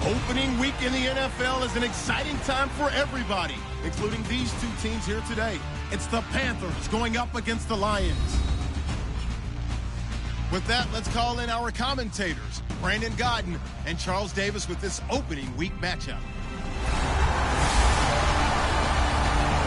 Opening week in the NFL is an exciting time for everybody, including these two teams here today. It's the Panthers going up against the Lions. With that, let's call in our commentators, Brandon Godden and Charles Davis, with this opening week matchup.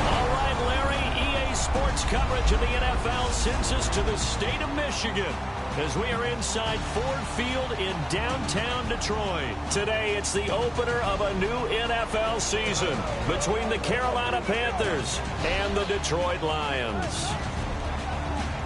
All right, Larry, EA Sports coverage of the NFL sends us to the state of Michigan as we are inside Ford Field in downtown Detroit. Today, it's the opener of a new NFL season between the Carolina Panthers and the Detroit Lions.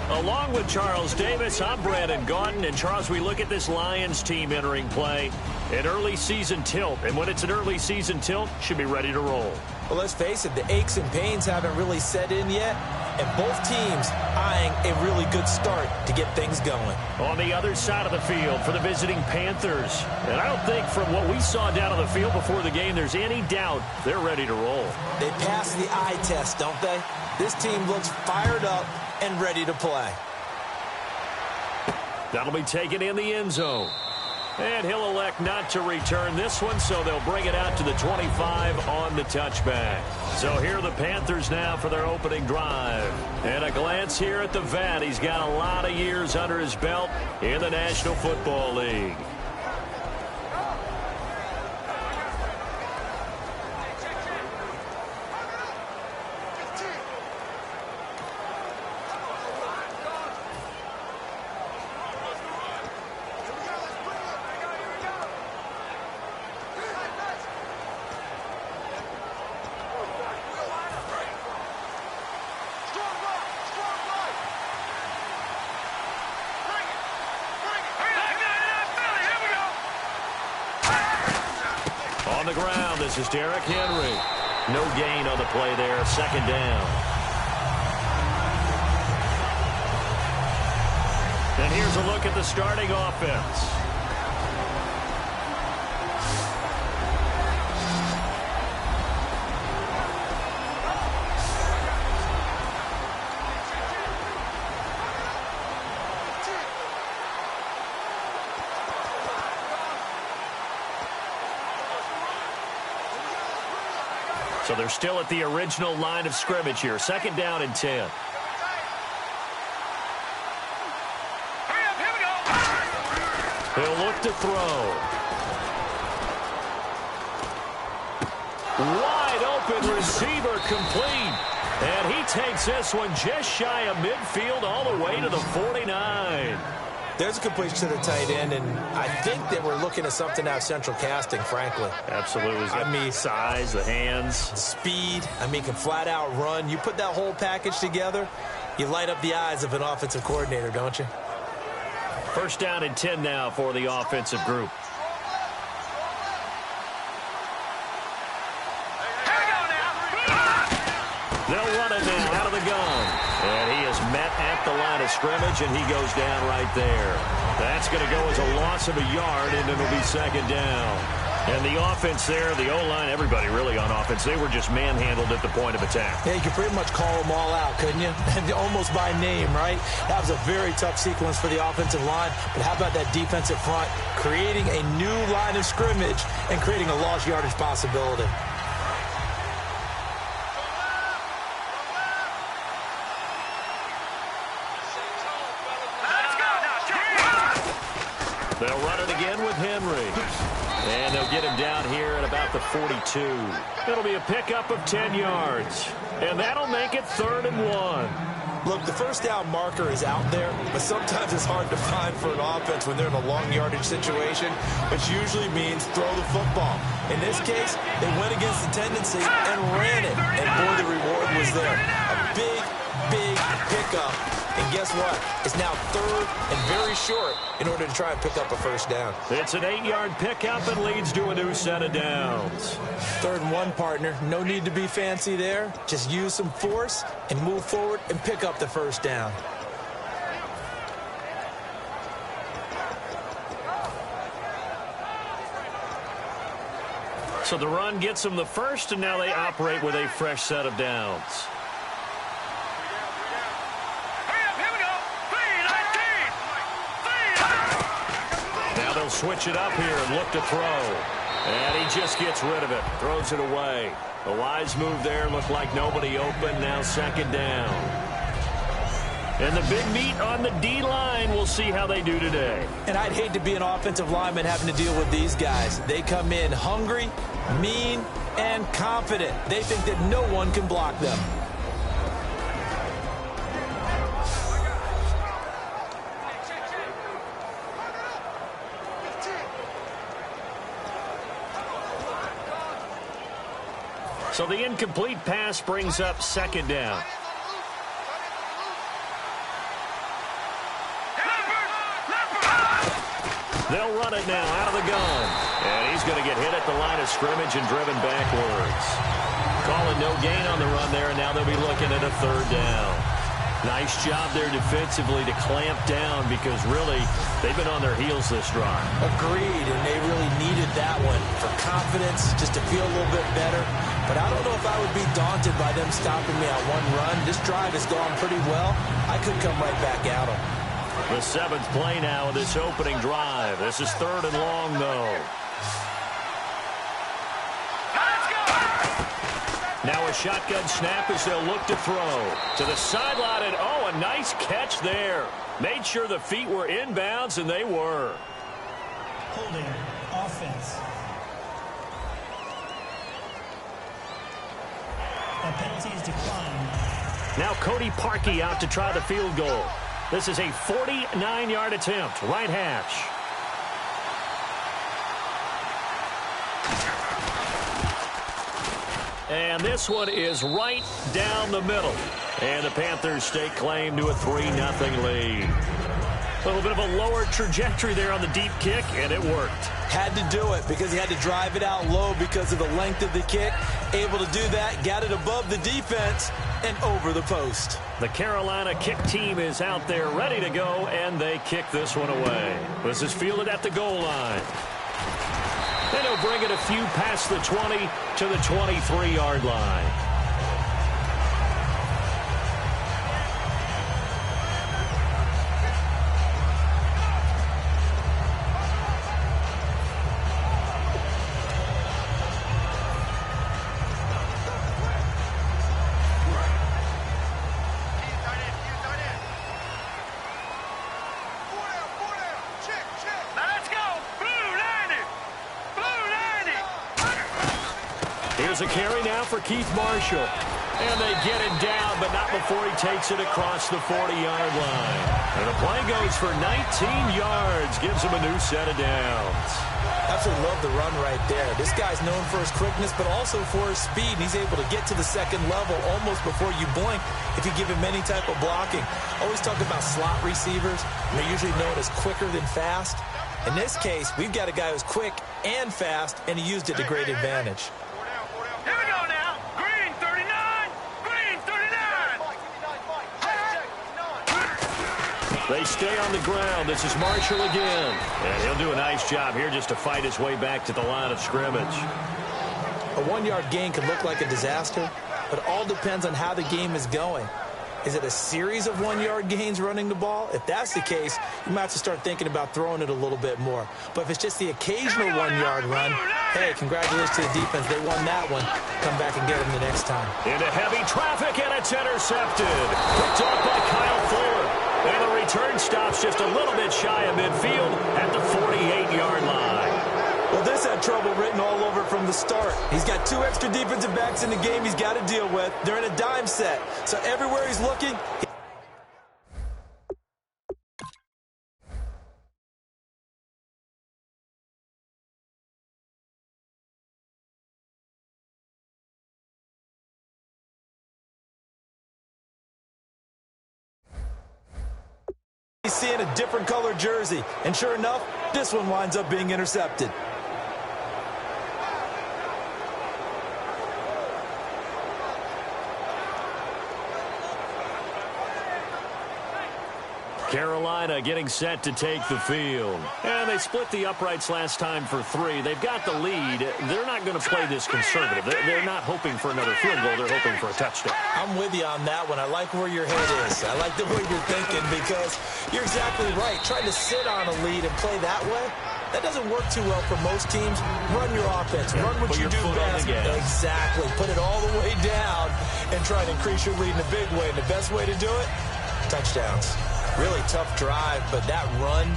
Along with Charles Davis, I'm Brandon Godden. And Charles, we look at this Lions team entering play, an early season tilt. And when it's an early season tilt, should be ready to roll. Well, let's face it, the aches and pains haven't really set in yet. And both teams eyeing a really good start to get things going. On the other side of the field for the visiting Panthers. And I don't think from what we saw down on the field before the game, there's any doubt they're ready to roll. They pass the eye test, don't they? This team looks fired up and ready to play. That'll be taken in the end zone. And he'll elect not to return this one, so they'll bring it out to the 25 on the touchback. So here are the Panthers now for their opening drive. And a glance here at the vet. He's got a lot of years under his belt in the National Football League. On the ground, this is Derrick Henry. No gain on the play there, second down. And here's a look at the starting offense. So they're still at the original line of scrimmage here. Second down and 10. He'll look to throw. Wide open receiver complete. And he takes this one just shy of midfield all the way to the 49. There's a completion to the tight end, and I think that we're looking at something out of central casting, frankly. Absolutely. I mean, size, the hands. Speed. I mean, can flat out run. You put that whole package together, you light up the eyes of an offensive coordinator, don't you? First down and 10 now for the offensive group. They'll run it now out of the gun. And he is met at the line of scrimmage, and he goes down right there. That's going to go as a loss of a yard, and it'll be second down. And the offense there, the O-line, everybody really on offense, they were just manhandled at the point of attack. Yeah, you could pretty much call them all out, couldn't you? Almost by name, right? That was a very tough sequence for the offensive line. But how about that defensive front creating a new line of scrimmage and creating a lost yardage possibility? They'll run it again with Henry. And they'll get him down here at about the 42. It'll be a pickup of 10 yards. And that'll make it 3rd and 1. Look, the first down marker is out there, but sometimes it's hard to find for an offense when they're in a long yardage situation, which usually means throw the football. In this case, they went against the tendency and ran it. And boy, the reward was there. A big, big pickup. And guess what? It's now 3rd and very short in order to try and pick up a first down. It's an 8-yard pickup and leads to a new set of downs. 3rd and 1, partner. No need to be fancy there. Just use some force and move forward and pick up the first down. So the run gets them the first, and now they operate with a fresh set of downs. Now they'll switch it up here and look to throw. And he just gets rid of it. Throws it away. A wise move there. Looked like nobody open. Now second down. And the big meat on the D-line. We'll see how they do today. And I'd hate to be an offensive lineman having to deal with these guys. They come in hungry, mean, and confident. They think that no one can block them. So the incomplete pass brings up second down. They'll run it now out of the gun. And he's going to get hit at the line of scrimmage and driven backwards. Calling no gain on the run there, and now they'll be looking at a third down. Nice job there defensively to clamp down because really they've been on their heels this drive. Agreed, and they really needed that one for confidence, just to feel a little bit better. But I don't know if I would be daunted by them stopping me on one run. This drive has gone pretty well. I could come right back at them. The seventh play now of this opening drive. This is third and long, though. Now a shotgun snap as they'll look to throw. To the sideline, and oh, a nice catch there. Made sure the feet were inbounds, and they were. Holding offense. A penalty is declined. Now Cody Parkey out to try the field goal. This is a 49-yard attempt, right hash. And this one is right down the middle. And the Panthers stake claim to a 3-0 lead. A little bit of a lower trajectory there on the deep kick, and it worked. Had to do it because he had to drive it out low because of the length of the kick. Able to do that, got it above the defense and over the post. The Carolina kick team is out there ready to go, and they kick this one away. This is fielded at the goal line. And he'll bring it a few past the 20 to the 23-yard line. Here's a carry now for Keith Marshall. And they get him down, but not before he takes it across the 40-yard line. And the play goes for 19 yards. Gives him a new set of downs. Absolutely love the run right there. This guy's known for his quickness, but also for his speed. And he's able to get to the second level almost before you blink if you give him any type of blocking. Always talk about slot receivers. And they're usually known as quicker than fast. In this case, we've got a guy who's quick and fast, and he used it to great advantage. Here we go now. Green 39. Green 39. They stay on the ground. This is Marshall again. And he'll do a nice job here just to fight his way back to the line of scrimmage. A 1-yard gain could look like a disaster, but all depends on how the game is going. Is it a series of 1-yard gains running the ball? If that's the case, you might have to start thinking about throwing it a little bit more. But if it's just the occasional 1-yard run, hey, congratulations to the defense. They won that one. Come back and get them the next time. Into heavy traffic, and it's intercepted. Picked off by Kyle Fuller. And the return stops just a little bit shy of midfield at the 48-yard line. Well, this had trouble written all over from the start. He's got 2 extra defensive backs in the game he's got to deal with. They're in a dime set. So everywhere he's looking, he's seeing a different color jersey. And sure enough, this one winds up being intercepted. Carolina getting set to take the field. And they split the uprights last time for 3. They've got the lead. They're not going to play this conservative. They're not hoping for another field goal. They're hoping for a touchdown. I'm with you on that one. I like where your head is. I like the way you're thinking because you're exactly right. Trying to sit on a lead and play that way, That doesn't work too well for most teams. Run your offense. Run what you do best. Exactly. Put it all the way down and try and increase your lead in a big way. And the best way to do it, touchdowns. Really tough drive, but that run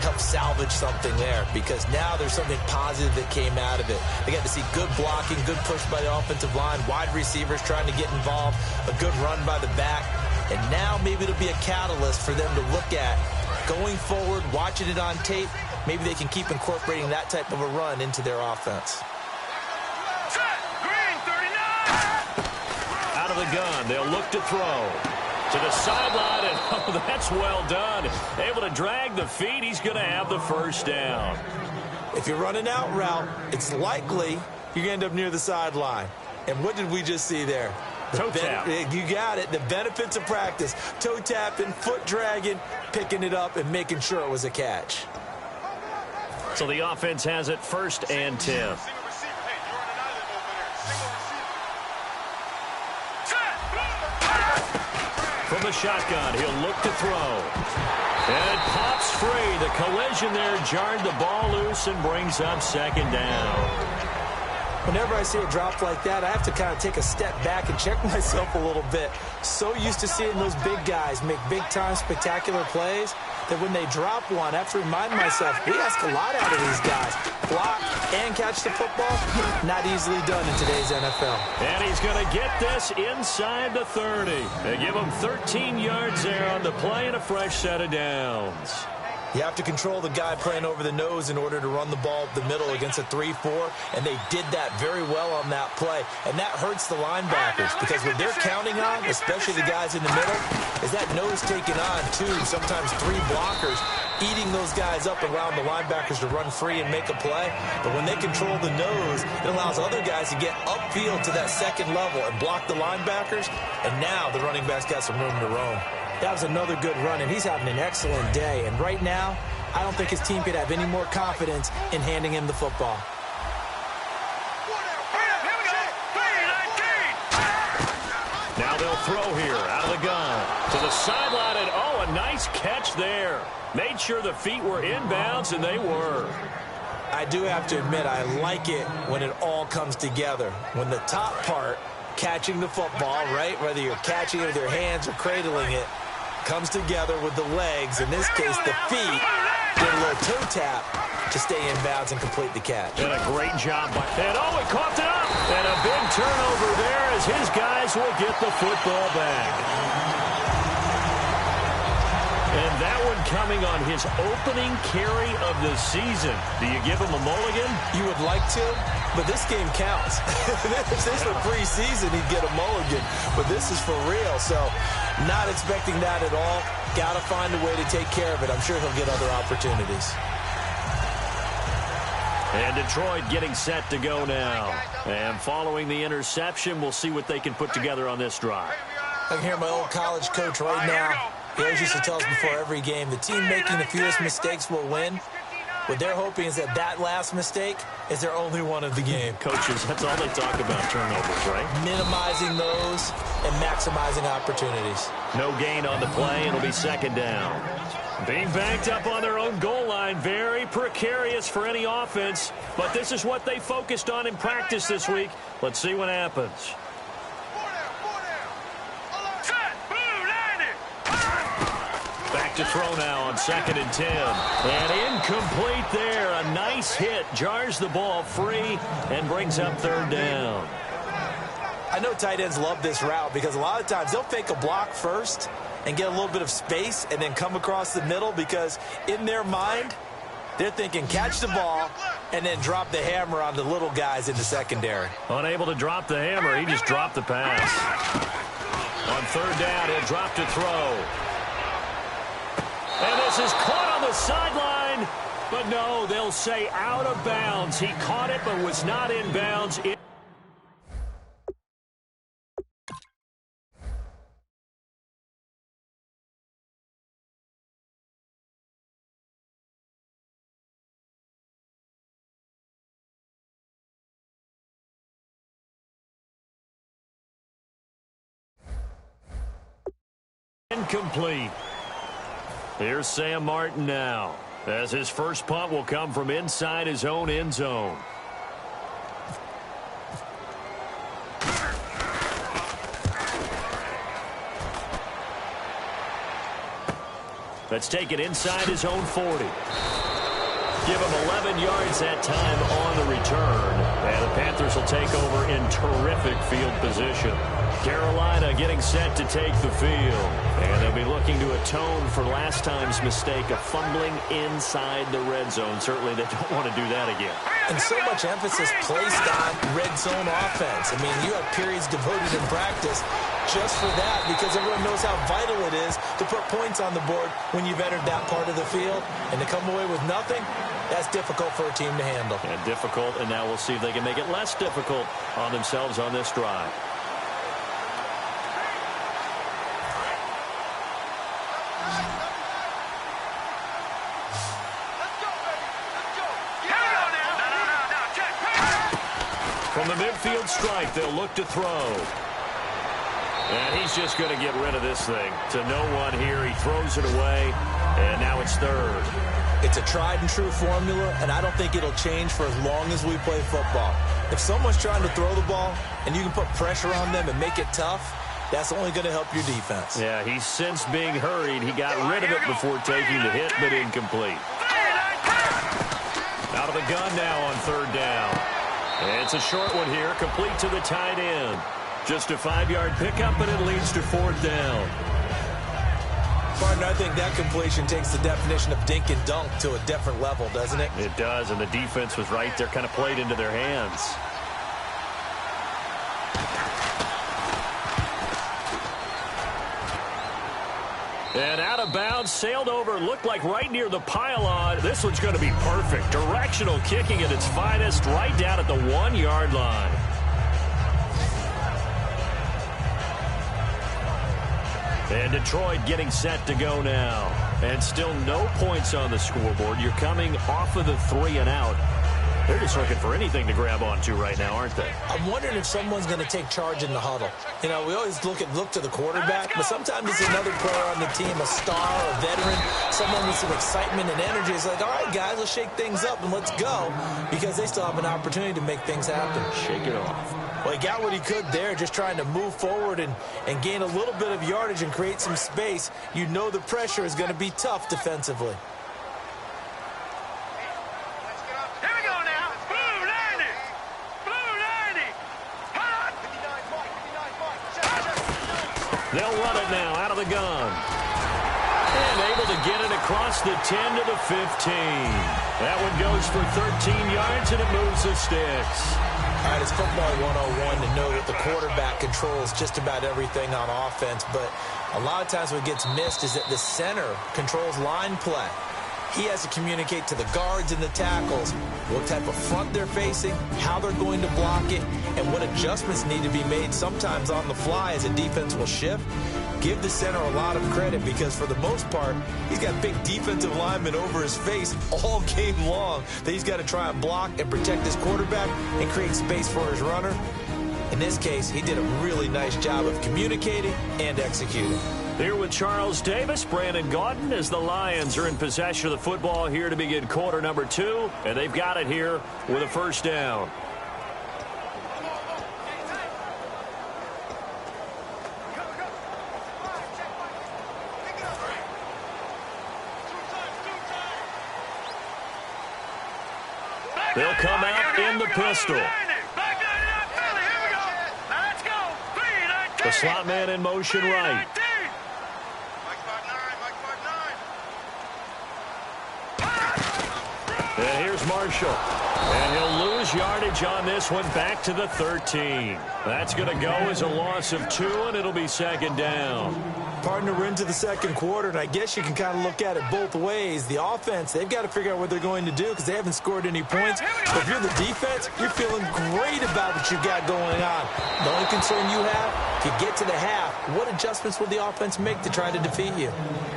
helped salvage something there because now there's something positive that came out of it. They got to see good blocking, good push by the offensive line, wide receivers trying to get involved, a good run by the back. And now maybe it'll be a catalyst for them to look at going forward, watching it on tape. Maybe they can keep incorporating that type of a run into their offense. Green 39. Out of the gun, they'll look to throw. To the sideline, and oh, that's well done. Able to drag the feet. He's going to have the first down. If you're running out route, it's likely you're going to end up near the sideline. And what did we just see there? Toe tap. You got it. The benefits of practice. Toe tapping, foot dragging, picking it up, and making sure it was a catch. So the offense has it 1st and 10. From the shotgun, he'll look to throw. And it pops free. The collision there jarred the ball loose and brings up 2nd down. Whenever I see a drop like that, I have to kind of take a step back and check myself a little bit. So used to seeing those big guys make big-time spectacular plays that when they drop one, I have to remind myself, we ask a lot out of these guys. Block and catch the football, not easily done in today's NFL. And he's going to get this inside the 30. They give him 13 yards there on the play and a fresh set of downs. You have to control the guy playing over the nose in order to run the ball up the middle against a 3-4, and they did that very well on that play. And that hurts the linebackers because what they're counting on, especially the guys in the middle, is that nose taking on 2, sometimes 3 blockers, eating those guys up and allowing the linebackers to run free and make a play. But when they control the nose, it allows other guys to get upfield to that 2nd level and block the linebackers, and now the running back's got some room to roam. That was another good run, and he's having an excellent day. And right now, I don't think his team could have any more confidence in handing him the football. Now they'll throw here out of the gun. To the sideline, and oh, a nice catch there. Made sure the feet were inbounds, and they were. I do have to admit, I like it when it all comes together. When the top part, catching the football, right, whether you're catching it with your hands or cradling it, comes together with the legs, in this case the feet, get a little toe tap to stay in bounds and complete the catch. And a great job by, and oh, it coughed it up, and a big turnover there as his guys will get the football back. And that one coming on his opening carry of the season. Do you give him a mulligan? You would like to, but this game counts. If this were preseason, he'd get a mulligan, but this is for real, so not expecting that at all. Got to find a way to take care of it. I'm sure he'll get other opportunities. And Detroit getting set to go now. And following the interception, we'll see what they can put together on this drive. I can hear my old college coach right now. He always used to tell us before every game, the team making the fewest mistakes will win. What they're hoping is that that last mistake is their only one of the game. Coaches, that's all they talk about, turnovers, right? Minimizing those and maximizing opportunities. No gain on the play. It'll be 2nd down. Being backed up on their own goal line, very precarious for any offense. But this is what they focused on in practice this week. Let's see what happens. Back to throw now on 2nd and 10. And incomplete there. A nice hit. Jars the ball free and brings up 3rd down. I know tight ends love this route because a lot of times they'll fake a block first and get a little bit of space and then come across the middle because in their mind, they're thinking catch the ball and then drop the hammer on the little guys in the secondary. Unable to drop the hammer. He just dropped the pass. On 3rd down, he'll drop to throw. And this is caught on the sideline. But no, they'll say out of bounds. He caught it but was not in bounds. Incomplete. Here's Sam Martin now. as his first punt will come from inside his own end zone. Let's take it inside his own 40. Give him 11 yards that time on the return. And the Panthers will take over in terrific field position. Carolina getting set to take the field. And they'll be looking to atone for last time's mistake of fumbling inside the red zone. Certainly they don't want to do that again. And so much emphasis placed on red zone offense. I mean, you have periods devoted in practice just for that, because everyone knows how vital it is to put points on the board when you've entered that part of the field. And to come away with nothing, that's difficult for a team to handle. And difficult, and now we'll see if they can make it less difficult on themselves on this drive. From the midfield strike, they'll look to throw. And he's just going to get rid of this thing. To no one here. He throws it away, and now it's third. It's a tried-and-true formula, and I don't think it'll change for as long as we play football. If someone's trying to throw the ball, and you can put pressure on them and make it tough, that's only going to help your defense. Yeah, he's since being hurried. He got rid of it before taking the hit, but incomplete. Out of the gun now on third down. It's a short one here, complete to the tight end. Just a 5-yard pickup, and it leads to fourth down. Partner, I think that completion takes the definition of dink and dunk to a different level, doesn't it? It does, and the defense was right there, kind of played into their hands. And out of bounds, sailed over, looked like right near the pylon. This one's going to be perfect. Directional kicking at its finest, right down at the 1-yard line. And Detroit getting set to go now. And still no points on the scoreboard. You're coming off of the 3 and out. They're just looking for anything to grab onto right now, aren't they? I'm wondering if someone's going to take charge in the huddle. You know, we always look to the quarterback, but sometimes it's another player on the team, a star, a veteran, someone with some excitement and energy. It's like, all right, guys, let's shake things up and let's go, because they still have an opportunity to make things happen. Shake it off. Well, he got what he could there, just trying to move forward and gain a little bit of yardage and create some space. You know the pressure is going to be tough defensively. They'll run it now out of the gun. And able to get it across the 10 to the 15. That one goes for 13 yards, and it moves the sticks. All right, it's football 101 to know that the quarterback controls just about everything on offense, but a lot of times what gets missed is that the center controls line play. He has to communicate to the guards and the tackles what type of front they're facing, how they're going to block it, and what adjustments need to be made sometimes on the fly as a defense will shift. Give the center a lot of credit, because for the most part, he's got big defensive linemen over his face all game long that he's got to try and block and protect his quarterback and create space for his runner. In this case, he did a really nice job of communicating and executing. Here with Charles Davis, Brandon Gaudin, as the Lions are in possession of the football here to begin quarter number 2, and they've got it here with a first down. They'll come out in the pistol. The slot man in motion right. And here's Marshall. And he'll lose yardage on this one, back to the 13. That's going to go as a loss of 2, and it'll be second down. Partner, we're into the second quarter, and I guess you can kind of look at it both ways. The offense, they've got to figure out what they're going to do because they haven't scored any points. But if you're the defense, you're feeling great about what you've got going on. The only concern you have, if you get to the half, what adjustments will the offense make to try to defeat you?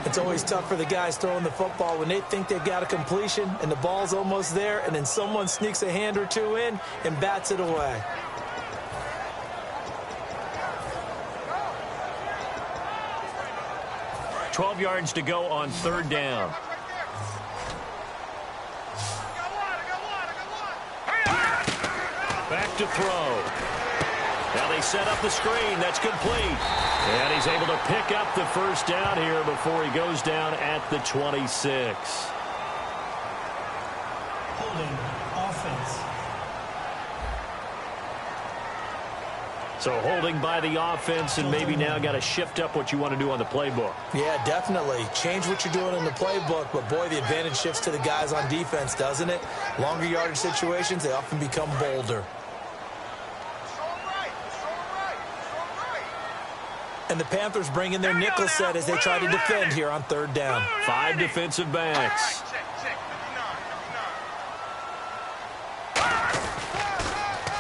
It's always tough for the guys throwing the football when they think they've got a completion and the ball's almost there, and then someone sneaks a hand or two in and bats it away. .12 yards to go on third down. look to throw. Now they set up the screen. That's complete. And he's able to pick up the first down here before he goes down at the 26. Holding offense. So holding by the offense, and maybe now got to shift up what you want to do on the playbook. Yeah, definitely. Change what you're doing in the playbook, but boy, the advantage shifts to the guys on defense, doesn't it? Longer yardage situations, they often become bolder. And the Panthers bring in their nickel set as they try to defend here on third down. 5 defensive backs.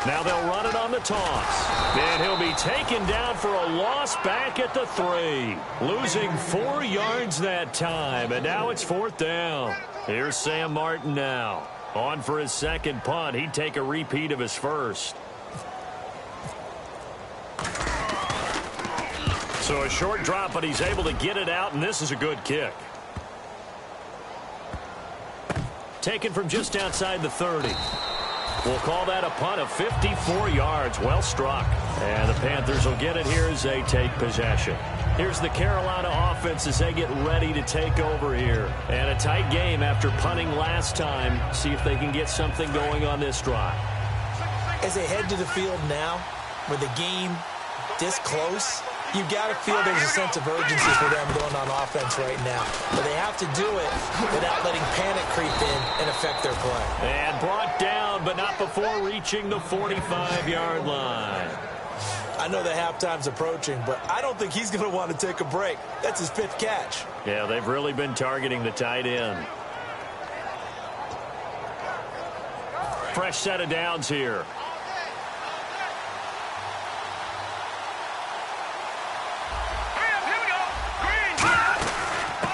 Now they'll run it on the toss. And he'll be taken down for a loss back at the 3. Losing 4 yards that time. And now it's 4th down. Here's Sam Martin now. On for his second punt. He'd take a repeat of his first. So a short drop, but he's able to get it out, and this is a good kick. Taken from just outside the 30. We'll call that a punt of 54 yards. Well struck. And the Panthers will get it here as they take possession. Here's the Carolina offense as they get ready to take over here. And a tight game after punting last time. See if they can get something going on this drive. As they head to the field now, with the game this close, you've got to feel there's a sense of urgency for them going on offense right now. But they have to do it without letting panic creep in and affect their play. And brought down, but not before reaching the 45-yard line. I know the halftime's approaching, but I don't think he's going to want to take a break. That's his 5th catch. Yeah, they've really been targeting the tight end. Fresh set of downs here.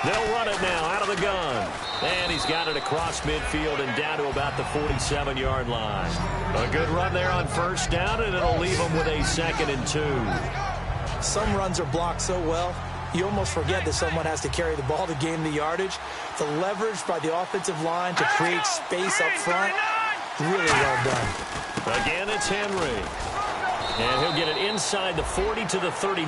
They'll run it now out of the gun. And he's got it across midfield and down to about the 47-yard line. A good run there on first down, and it'll leave him with a 2nd and 2. Some runs are blocked so well, you almost forget that someone has to carry the ball to gain the yardage. The leverage by the offensive line to create space up front, really well done. Again, it's Henry. And he'll get it inside the 40 to the 39.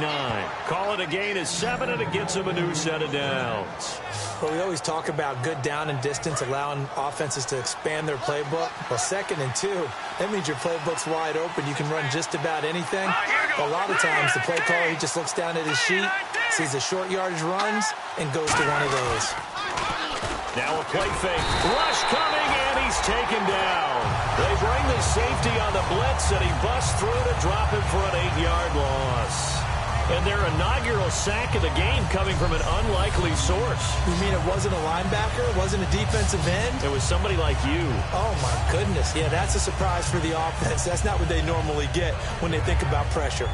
Call it a gain of 7, and it gets him a new set of downs. Well, we always talk about good down and distance, allowing offenses to expand their playbook. Well, 2nd and 2, that means your playbook's wide open. You can run just about anything. But a lot of times, the play caller, he just looks down at his sheet, sees the short yardage runs, and goes to one of those. Now a play fake. Rush coming, and he's taken down. They bring the safety on the blitz, and he busts through to drop him for an 8-yard loss. And their inaugural sack of the game coming from an unlikely source. You mean it wasn't a linebacker? It wasn't a defensive end? It was somebody like you. Oh, my goodness. Yeah, that's a surprise for the offense. That's not what they normally get when they think about pressure.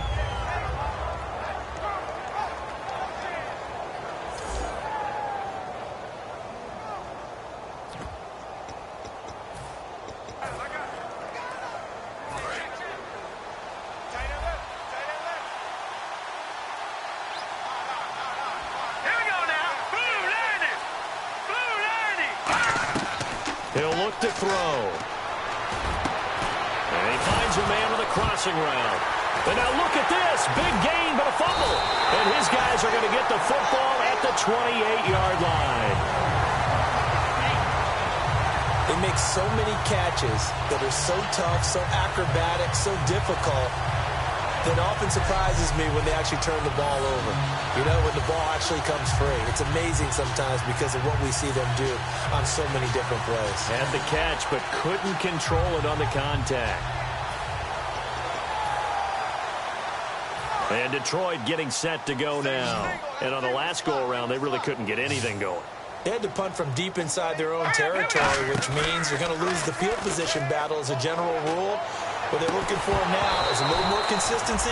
He'll look to throw. And he finds a man with a crossing route. And now look at this. Big gain, but a fumble. And his guys are going to get the football at the 28-yard line. They make so many catches that are so tough, so acrobatic, so difficult, that often surprises me when they actually turn the ball over. You know, when the ball actually comes free. It's amazing sometimes because of what we see them do on so many different plays. Had the catch, but couldn't control it on the contact. And Detroit getting set to go now. And on the last go-around, they really couldn't get anything going. They had to punt from deep inside their own territory, which means they're going to lose the field position battle as a general rule. What they're looking for now is a little more consistency,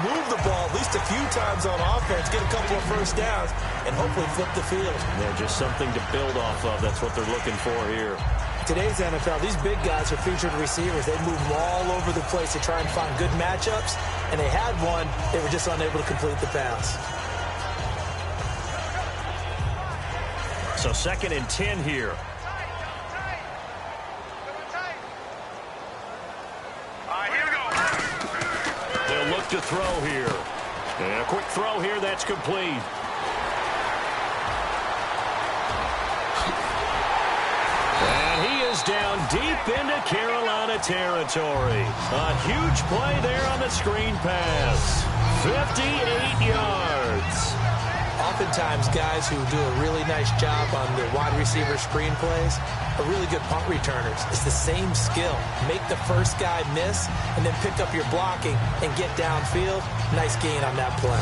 move the ball at least a few times on offense, get a couple of first downs, and hopefully flip the field. Yeah, just something to build off of. That's what they're looking for here. Today's NFL, these big guys are featured receivers. They move them all over the place to try and find good matchups, and they had one. They were just unable to complete the pass. So 2nd and 10 here. right, here we go. They'll look to throw here. And a quick throw here, that's complete. And he is down deep into Carolina territory. A huge play there on the screen pass. 58 yards. Oftentimes, guys who do a really nice job on the wide receiver screen plays are really good punt returners. It's the same skill. Make the first guy miss, and then pick up your blocking and get downfield. Nice gain on that play.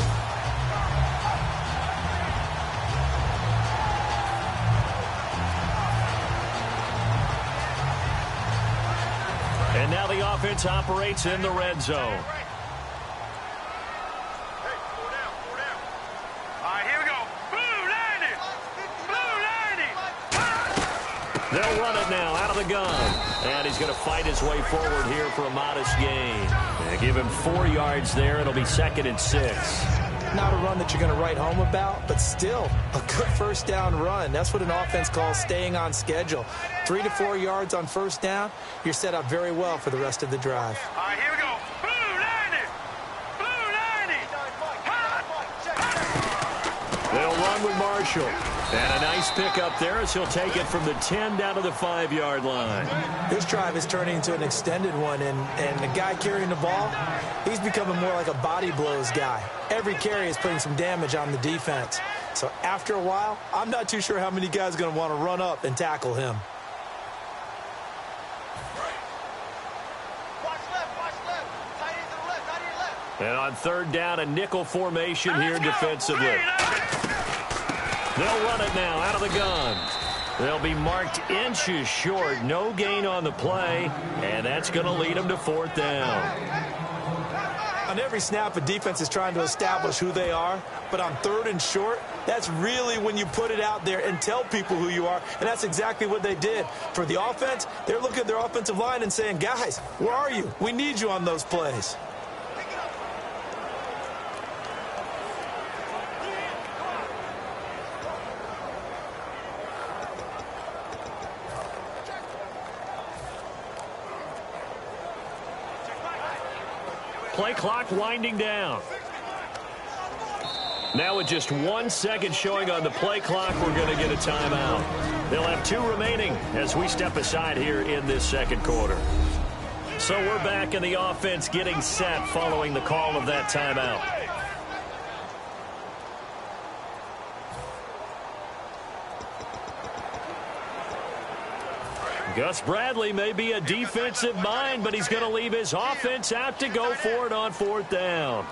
And now the offense operates in the red zone. They'll run it now out of the gun. And he's going to fight his way forward here for a modest gain. And give him 4 yards there. It'll be 2nd and 6. Not a run that you're going to write home about, but still a good first down run. That's what an offense calls staying on schedule. 3 to 4 yards on first down, you're set up very well for the rest of the drive. All right, here we go. Blue 90. Blue 90. They'll run with Marshall. And a nice pickup there as he'll take it from the 10 down to the 5-yard line. This drive is turning into an extended one, and the guy carrying the ball, he's becoming more like a body blows guy. Every carry is putting some damage on the defense. So after a while, I'm not too sure how many guys are going to want to run up and tackle him. And on 3rd down, a nickel formation here defensively. They'll run it now out of the gun. They'll be marked inches short. No gain on the play, and that's going to lead them to 4th down. On every snap, a defense is trying to establish who they are, but on 3rd and short, that's really when you put it out there and tell people who you are, and that's exactly what they did. For the offense, they're looking at their offensive line and saying, guys, where are you? We need you on those plays. Play clock winding down. Now with just 1 second showing on the play clock, we're going to get a timeout. They'll have 2 remaining as we step aside here in this 2nd quarter. So we're back in the offense getting set following the call of that timeout. Gus Bradley may be a defensive mind, but he's going to leave his offense out to go for it on 4th down.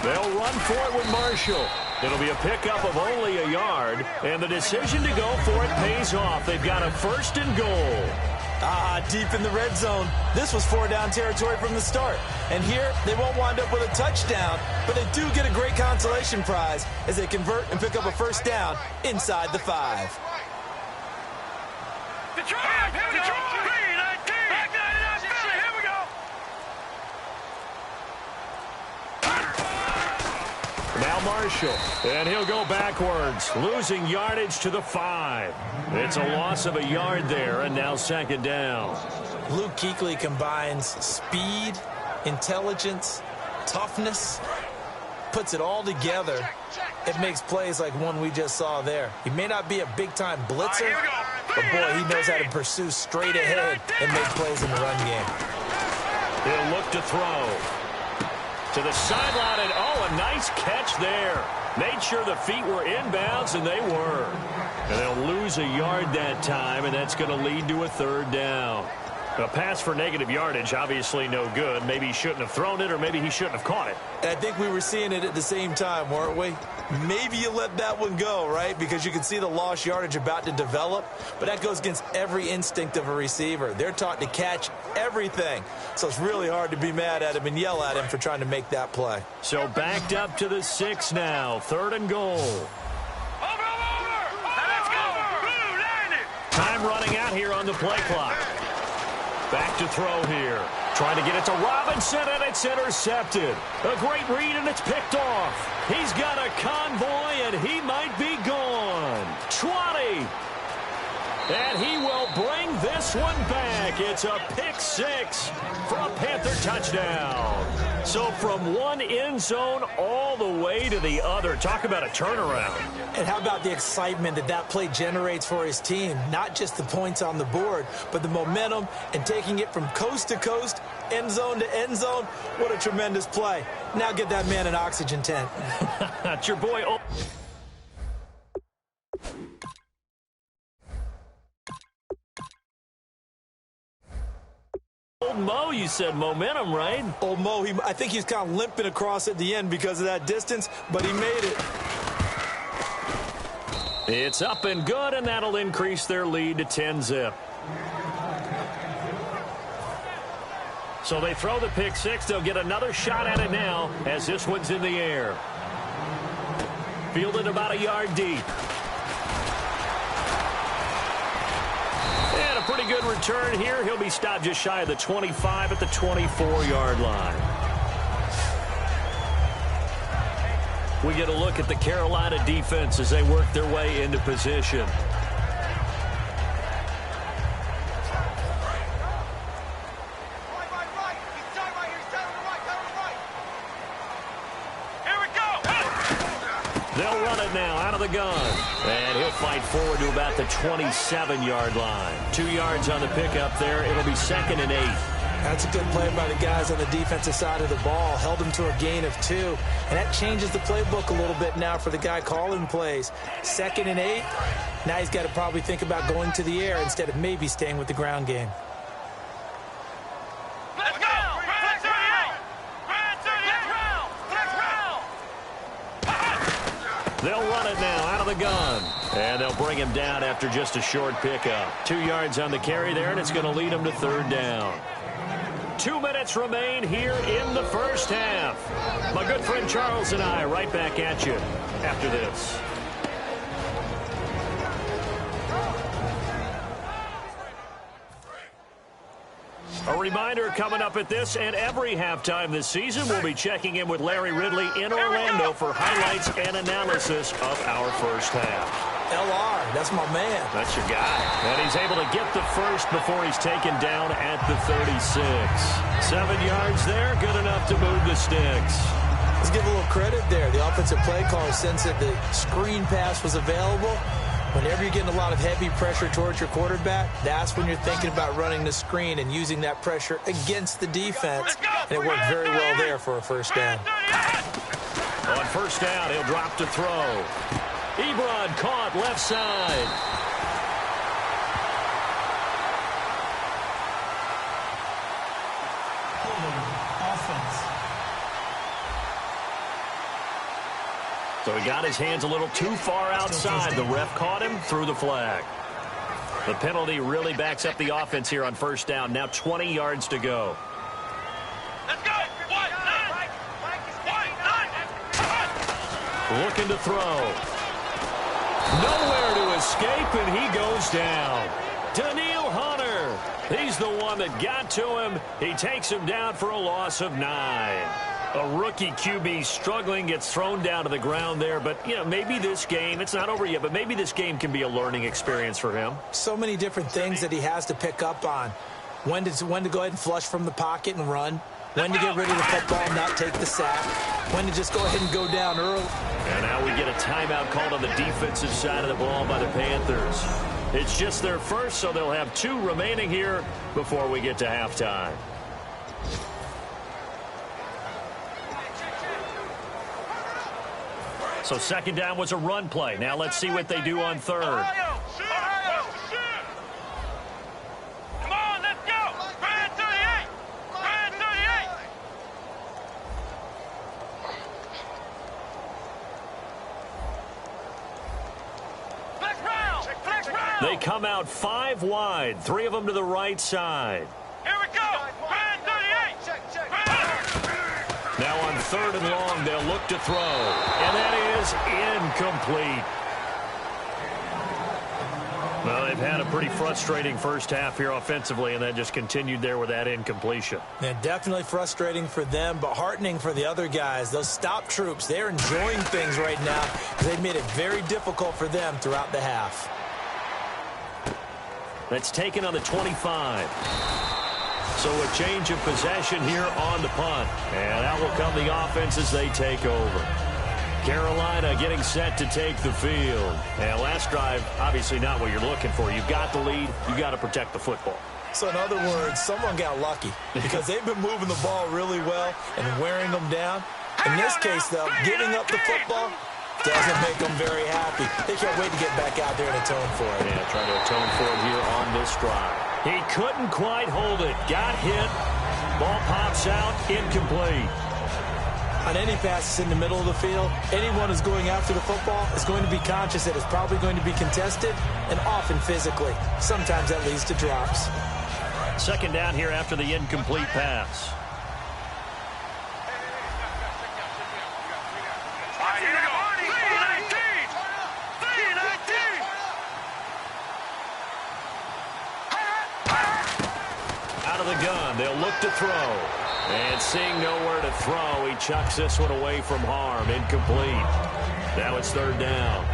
They'll run for it with Marshall. It'll be a pickup of only a yard, and the decision to go for it pays off. They've got a 1st and goal. Deep in the red zone. This was 4-down territory from the start. And here, they won't wind up with a touchdown, but they do get a great consolation prize as they convert and pick up a 1st down inside the 5. Detroit! Back 99 Philly, here we go! Now Marshall, and he'll go backwards, losing yardage to the 5. It's a loss of a yard there, and now 2nd down. Luke Kuechly combines speed, intelligence, toughness, puts it all together. It makes plays like one we just saw there. He may not be a big-time blitzer, but boy, he knows how to pursue straight ahead and make plays in the run game. He'll look to throw. To the sideline, and a nice catch there. Made sure the feet were inbounds, and they were. And they'll lose a yard that time, and that's going to lead to a 3rd down. A pass for negative yardage, obviously no good. Maybe he shouldn't have thrown it, or maybe he shouldn't have caught it. I think we were seeing it at the same time, weren't we? Maybe you let that one go, right? Because you can see the lost yardage about to develop. But that goes against every instinct of a receiver. They're taught to catch everything. So it's really hard to be mad at him and yell at him for trying to make that play. So backed up to the 6 now. 3rd and goal. Over! Let's go! Blue 90! Time running out here on the play clock. Back to throw here. Trying to get it to Robinson, and it's intercepted. A great read, and it's picked off. He's got a convoy, and he might be gone. 20. And he will bring this one back. It's a pick six for a Panther touchdown. So from one end zone all the way to the other. Talk about a turnaround. And how about the excitement that play generates for his team? Not just the points on the board, but the momentum and taking it from coast to coast, end zone to end zone. What a tremendous play. Now get that man an oxygen tent. That's your boy. Old Mo, you said momentum, right? Old Mo, I think he's kind of limping across at the end because of that distance, but he made it. It's up and good, and that'll increase their lead to 10-zip. So they throw the pick six. They'll get another shot at it now as this one's in the air. Fielded about a yard deep. And a pretty good return here. He'll be stopped just shy of the 25 at the 24-yard line. We get a look at the Carolina defense as they work their way into position. They'll run it now out of the gun. And he'll fight forward to about the 27-yard line. 2 yards on the pickup there. It'll be 2nd and 8. That's a good play by the guys on the defensive side of the ball. Held him to a gain of 2. And that changes the playbook a little bit now for the guy calling plays. 2nd and 8. Now he's got to probably think about going to the air instead of maybe staying with the ground game. Let's go! Flex 38! Flex 38! They'll run it now out of the gun. And they'll bring him down after just a short pickup. 2 yards on the carry there, and it's going to lead him to 3rd down. 2 minutes remain here in the first half. My good friend Charles and I right back at you after this. A reminder coming up at this and every halftime this season, we'll be checking in with Larry Ridley in Orlando for highlights and analysis of our first half. LR, that's my man. That's your guy. And he's able to get the first before he's taken down at the 36. 7 yards there, good enough to move the sticks. Let's give a little credit there. The offensive play caller sensed that the screen pass was available. Whenever you're getting a lot of heavy pressure towards your quarterback, that's when you're thinking about running the screen and using that pressure against the defense. And it worked very well there for a first down. On first down, he'll drop to throw. Ebron caught left side. Offense. So he got his hands a little too far outside. The ref caught him, threw the flag. The penalty really backs up the offense here on first down. Now 20 yards to go. Let's go! Looking to throw. Nowhere to escape, and he goes down. Daniil Hunter. He's the one that got to him. He takes him down for a loss of 9. A rookie QB struggling, gets thrown down to the ground there. But, you know, maybe this game, it's not over yet, but maybe this game can be a learning experience for him. So many different things that he has to pick up on. When to go ahead and flush from the pocket and run. When to get rid of the football and not take the sack. When to just go ahead and go down early. And now we get a timeout called on the defensive side of the ball by the Panthers. It's just their first, so they'll have 2 remaining here before we get to halftime. So 2nd down was a run play. Now let's see what they do on 3rd. Come on, let's go! Grand 38! Grand 38! Flex round! Flex round! They come out 5 wide, 3 of them to the right side. Here we go! Grand 38! Check. Now on 3rd and long, they'll look to throw. And that is incomplete. Well, they've had a pretty frustrating first half here offensively, and that just continued there with that incompletion. Yeah, definitely frustrating for them, but heartening for the other guys. Those stop troops, they're enjoying things right now because they've made it very difficult for them throughout the half. That's taken on the 25. So a change of possession here on the punt. And out will come the offense as they take over. Carolina getting set to take the field. And last drive, obviously not what you're looking for. You've got the lead. You've got to protect the football. So in other words, someone got lucky because they've been moving the ball really well and wearing them down. In this case, though, giving up the football doesn't make them very happy. They can't wait to get back out there and atone for it. Yeah, trying to atone for it here on this drive. He couldn't quite hold it. Got hit. Ball pops out. Incomplete. On any passes in the middle of the field, anyone who's going after the football is going to be conscious that it's probably going to be contested and often physically. Sometimes that leads to drops. Second down here after the incomplete pass. Here we go. 3-19. Out of the gun. They'll look to throw. And seeing nowhere to throw, he chucks this one away from harm. Incomplete. Now it's third down.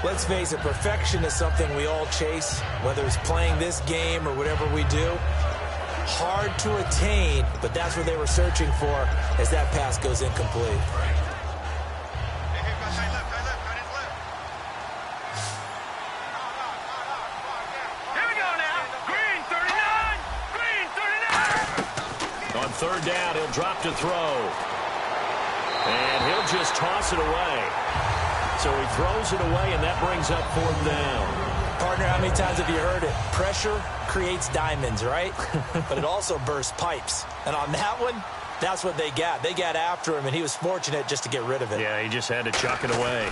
Let's face it, perfection is something we all chase, whether it's playing this game or whatever we do. Hard to attain, but that's what they were searching for as that pass goes incomplete. Here we go now. Green 39. Green 39. On third down, he'll drop to throw. And he'll just toss it away. So he throws it away, and that brings up fourth down. Partner, how many times have you heard it? Pressure creates diamonds, right? But it also bursts pipes. And on that one, that's what they got. They got after him, and he was fortunate just to get rid of it. Yeah, he just had to chuck it away.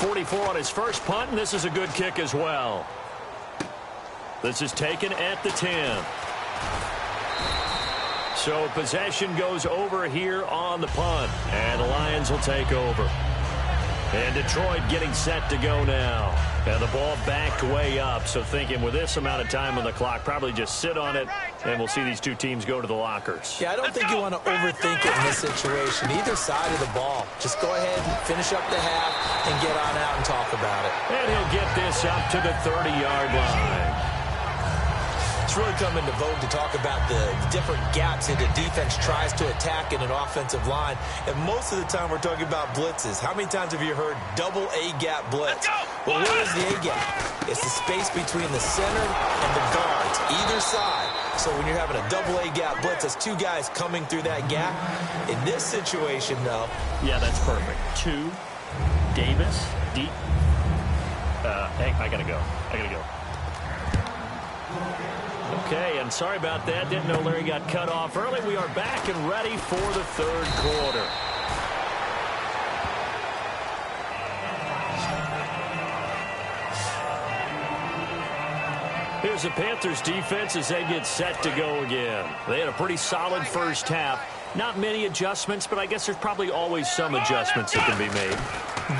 44 on his first punt, and this is a good kick as well. This is taken at the 10. So possession goes over here on the punt, and the Lions will take over. And Detroit getting set to go now. And the ball backed way up, so thinking with this amount of time on the clock, probably just sit on it, and we'll see these two teams go to the lockers. Yeah, I don't think you want to overthink it in this situation. Either side of the ball. Just go ahead and finish up the half and get on out and talk about it. And he'll get this up to the 30-yard line. It's really come into vogue to talk about the different gaps that the defense tries to attack in an offensive line. And most of the time we're talking about blitzes. How many times have you heard double A-gap blitz? Well, where is the A-gap? It's the space between the center and the guards, either side. So when you're having a double A-gap blitz, that's two guys coming through that gap. In this situation, though. Yeah, that's perfect. 2, Davis, deep. Hey, I gotta go. Okay, I'm sorry about that. Didn't know Larry got cut off early. We are back and ready for the third quarter. Here's the Panthers defense as they get set to go again. They had a pretty solid first half. Not many adjustments, but I guess there's probably always some adjustments that can be made.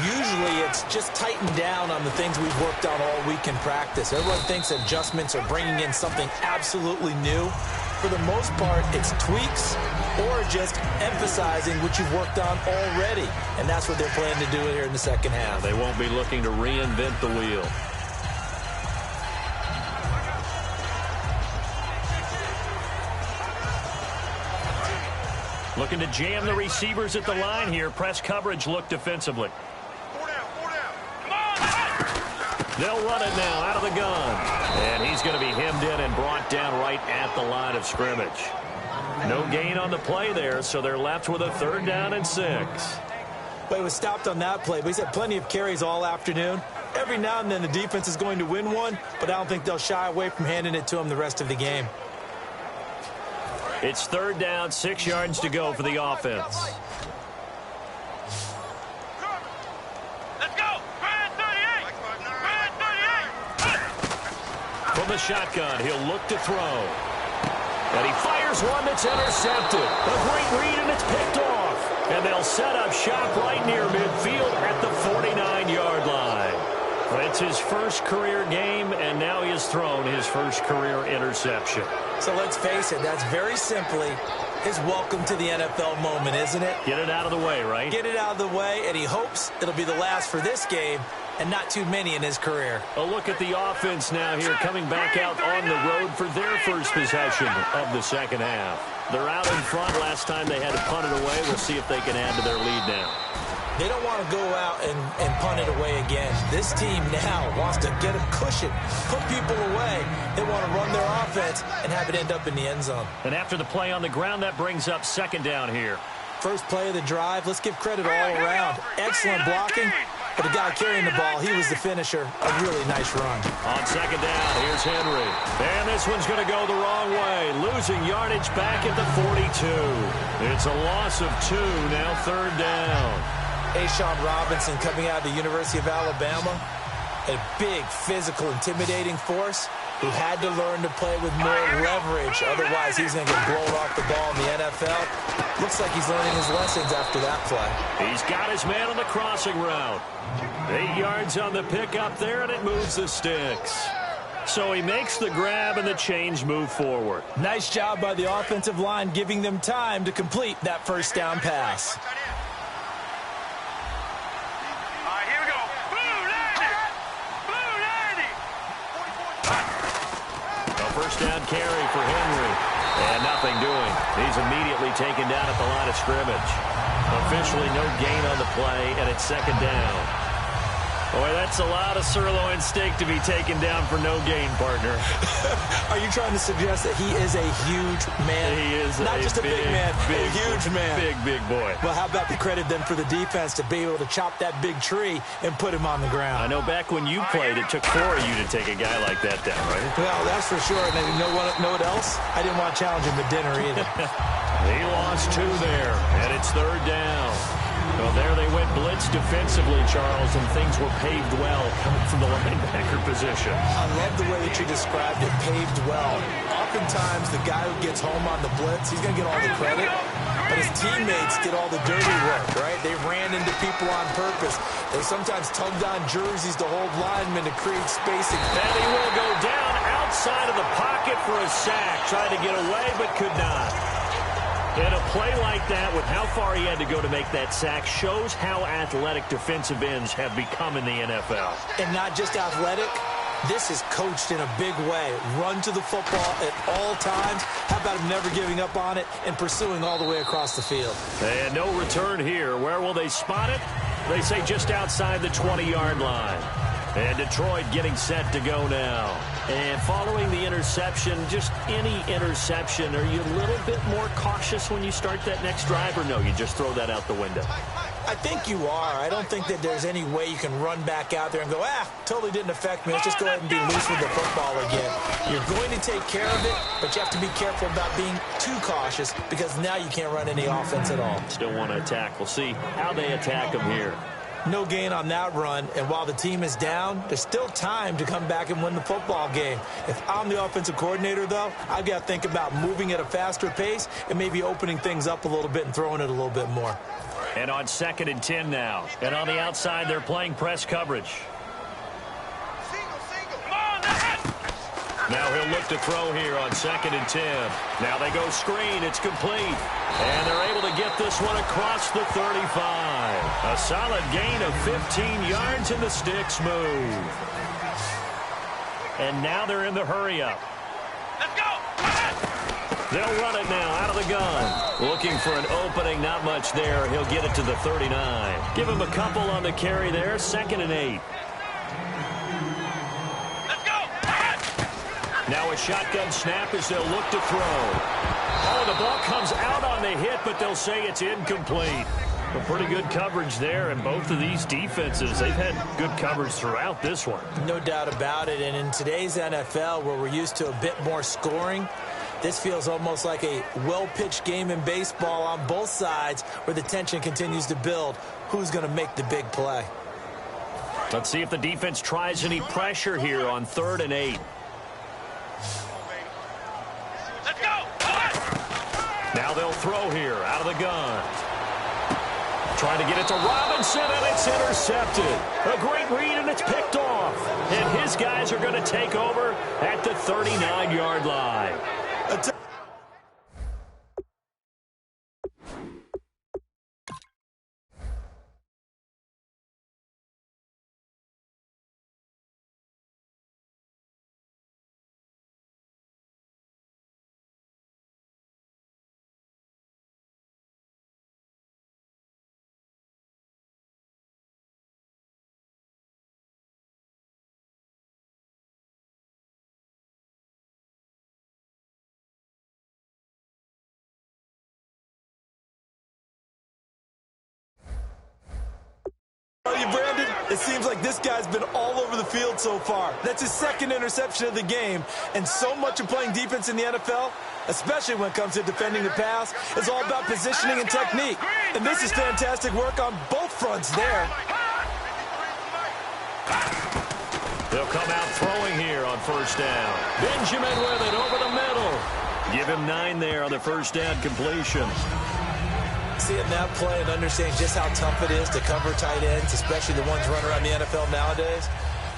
Usually it's just tightened down on the things we've worked on all week in practice. Everyone thinks adjustments are bringing in something absolutely new. For the most part, it's tweaks or just emphasizing what you've worked on already. And that's what they're planning to do here in the second half. They won't be looking to reinvent the wheel. Looking to jam the receivers at the line here. Press coverage look defensively. 4 down. Come on. They'll run it now out of the gun. And he's going to be hemmed in and brought down right at the line of scrimmage. No gain on the play there, so they're left with a 3rd down and 6. But he was stopped on that play, but he's had plenty of carries all afternoon. Every now and then the defense is going to win one, but I don't think they'll shy away from handing it to him the rest of the game. It's 3rd down, 6 yards to go for the offense. Let's go. Grand 38. Grand 38. From the shotgun, he'll look to throw. And he fires one that's intercepted. A great read, and it's picked off. And they'll set up shop right near midfield at the 49-yard line. It's his first career game, and now he has thrown his first career interception. So let's face it, that's very simply his welcome to the NFL moment, isn't it? Get it out of the way, right? Get it out of the way, and he hopes it'll be the last for this game and not too many in his career. A look at the offense now here, coming back out on the road for their first possession of the second half. They're out in front. Last time they had to punt it away. We'll see if they can add to their lead now. They don't want to go out and punt it away again. This team now wants to get a cushion, put people away. They want to run their offense and have it end up in the end zone. And after the play on the ground, that brings up second down here. First play of the drive, let's give credit all around. Excellent blocking, but the guy carrying the ball, he was the finisher. A really nice run. On second down, here's Henry. And this one's going to go the wrong way. Losing yardage back at the 42. It's a loss of 2, now third down. Ashawn Robinson coming out of the University of Alabama, a big, physical, intimidating force who had to learn to play with more leverage. Otherwise, he's going to get blown off the ball in the NFL. Looks like he's learning his lessons after that play. He's got his man on the crossing route. 8 yards on the pickup there, and it moves the sticks. So he makes the grab, and the chains move forward. Nice job by the offensive line, giving them time to complete that first down pass. First down carry for Henry. And nothing doing. He's immediately taken down at the line of scrimmage. Officially no gain on the play, and it's second down. Boy, that's a lot of sirloin steak to be taken down for no gain, partner. Are you trying to suggest that he is a huge man? He is not just a big man, big, a huge man. Big boy. Well, how about the credit then for the defense to be able to chop that big tree and put him on the ground? I know back when you played, it took 4 of you to take a guy like that down, right? Well, that's for sure. And you know what else? I didn't want to challenge him to dinner either. He lost 2 there, and it's third down. Well, there they went blitz defensively, Charles, and things were paved well coming from the linebacker position. I love the way that you described it, paved well. Oftentimes, the guy who gets home on the blitz, he's going to get all the credit, but his teammates did all the dirty work, right? They ran into people on purpose. They sometimes tugged on jerseys to hold linemen to create spacing. And he will go down outside of the pocket for a sack. Tried to get away, but could not. And a play like that, with how far he had to go to make that sack, shows how athletic defensive ends have become in the NFL. And not just athletic, this is coached in a big way. Run to the football at all times. How about him never giving up on it and pursuing all the way across the field? And no return here. Where will they spot it? They say just outside the 20-yard line. And Detroit getting set to go now. And following the interception, just any interception, are you a little bit more cautious when you start that next drive, or no, you just throw that out the window? I think you are. I don't think that there's any way you can run back out there and go, totally didn't affect me. Let's just go ahead and be loose with the football again. You're going to take care of it, but you have to be careful about being too cautious because now you can't run any offense at all. Still want to attack. We'll see how they attack them here. No gain on that run, and while the team is down, there's still time to come back and win the football game. If I'm the offensive coordinator, though, I've got to think about moving at a faster pace and maybe opening things up a little bit and throwing it a little bit more. And on 2nd and 10 now. And on the outside, they're playing press coverage. Now he'll look to throw here on 2nd and 10. Now they go screen. It's complete. And they're able to get this one across the 35. A solid gain of 15 yards, and the sticks move. And now they're in the hurry-up. Let's go! They'll run it now out of the gun. Looking for an opening, not much there. He'll get it to the 39. Give him a couple on the carry there, 2nd and 8. Now a shotgun snap as they'll look to throw. Oh, the ball comes out on the hit, but they'll say it's incomplete. A pretty good coverage there, and both of these defenses, they've had good coverage throughout this one. No doubt about it, and in today's NFL, where we're used to a bit more scoring, this feels almost like a well-pitched game in baseball on both sides where the tension continues to build. Who's going to make the big play? Let's see if the defense tries any pressure here on 3rd and 8. Let's go! Now they'll throw here out of the gun. Trying to get it to Robinson, and it's intercepted. A great read, and it's picked off. And his guys are going to take over at the 39-yard line. Tell you, Brandon, it seems like this guy's been all over the field so far. That's his second interception of the game, and so much of playing defense in the NFL, especially when it comes to defending the pass, is all about positioning and technique. And this is fantastic work on both fronts there. They'll come out throwing here on first down. Benjamin with it over the middle. Give him 9 there on the first down completion. Seeing that play and understanding just how tough it is to cover tight ends, especially the ones running around the NFL nowadays,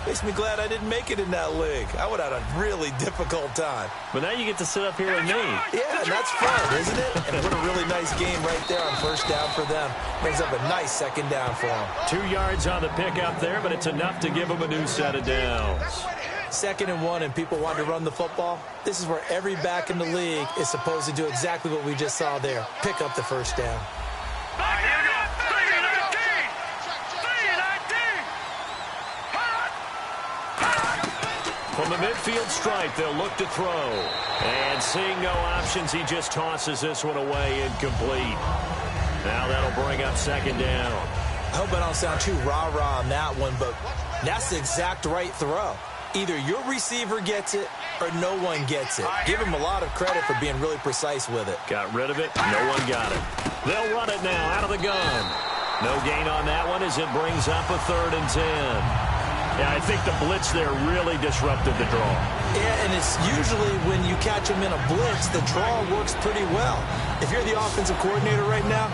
makes me glad I didn't make it in that league. I would have had a really difficult time. But now you get to sit up here with me. Yeah, and that's fun, isn't it? And what a really nice game right there on first down for them. Brings up a nice second down for them. 2 yards on the pickup there, but it's enough to give them a new set of downs. 2nd and 1, and people want to run the football. This is where every back in the league is supposed to do exactly what we just saw there. Pick up the first down. From the midfield stripe, they'll look to throw. And seeing no options, he just tosses this one away incomplete. Now that'll bring up 2nd down. I hope I don't sound too rah-rah on that one, but that's the exact right throw. Either your receiver gets it or no one gets it. Give him a lot of credit for being really precise with it. Got rid of it. No one got it. They'll run it now out of the gun. No gain on that one as it brings up a 3rd and 10. Yeah, I think the blitz there really disrupted the draw. Yeah, and it's usually when you catch them in a blitz, the draw works pretty well. If you're the offensive coordinator right now,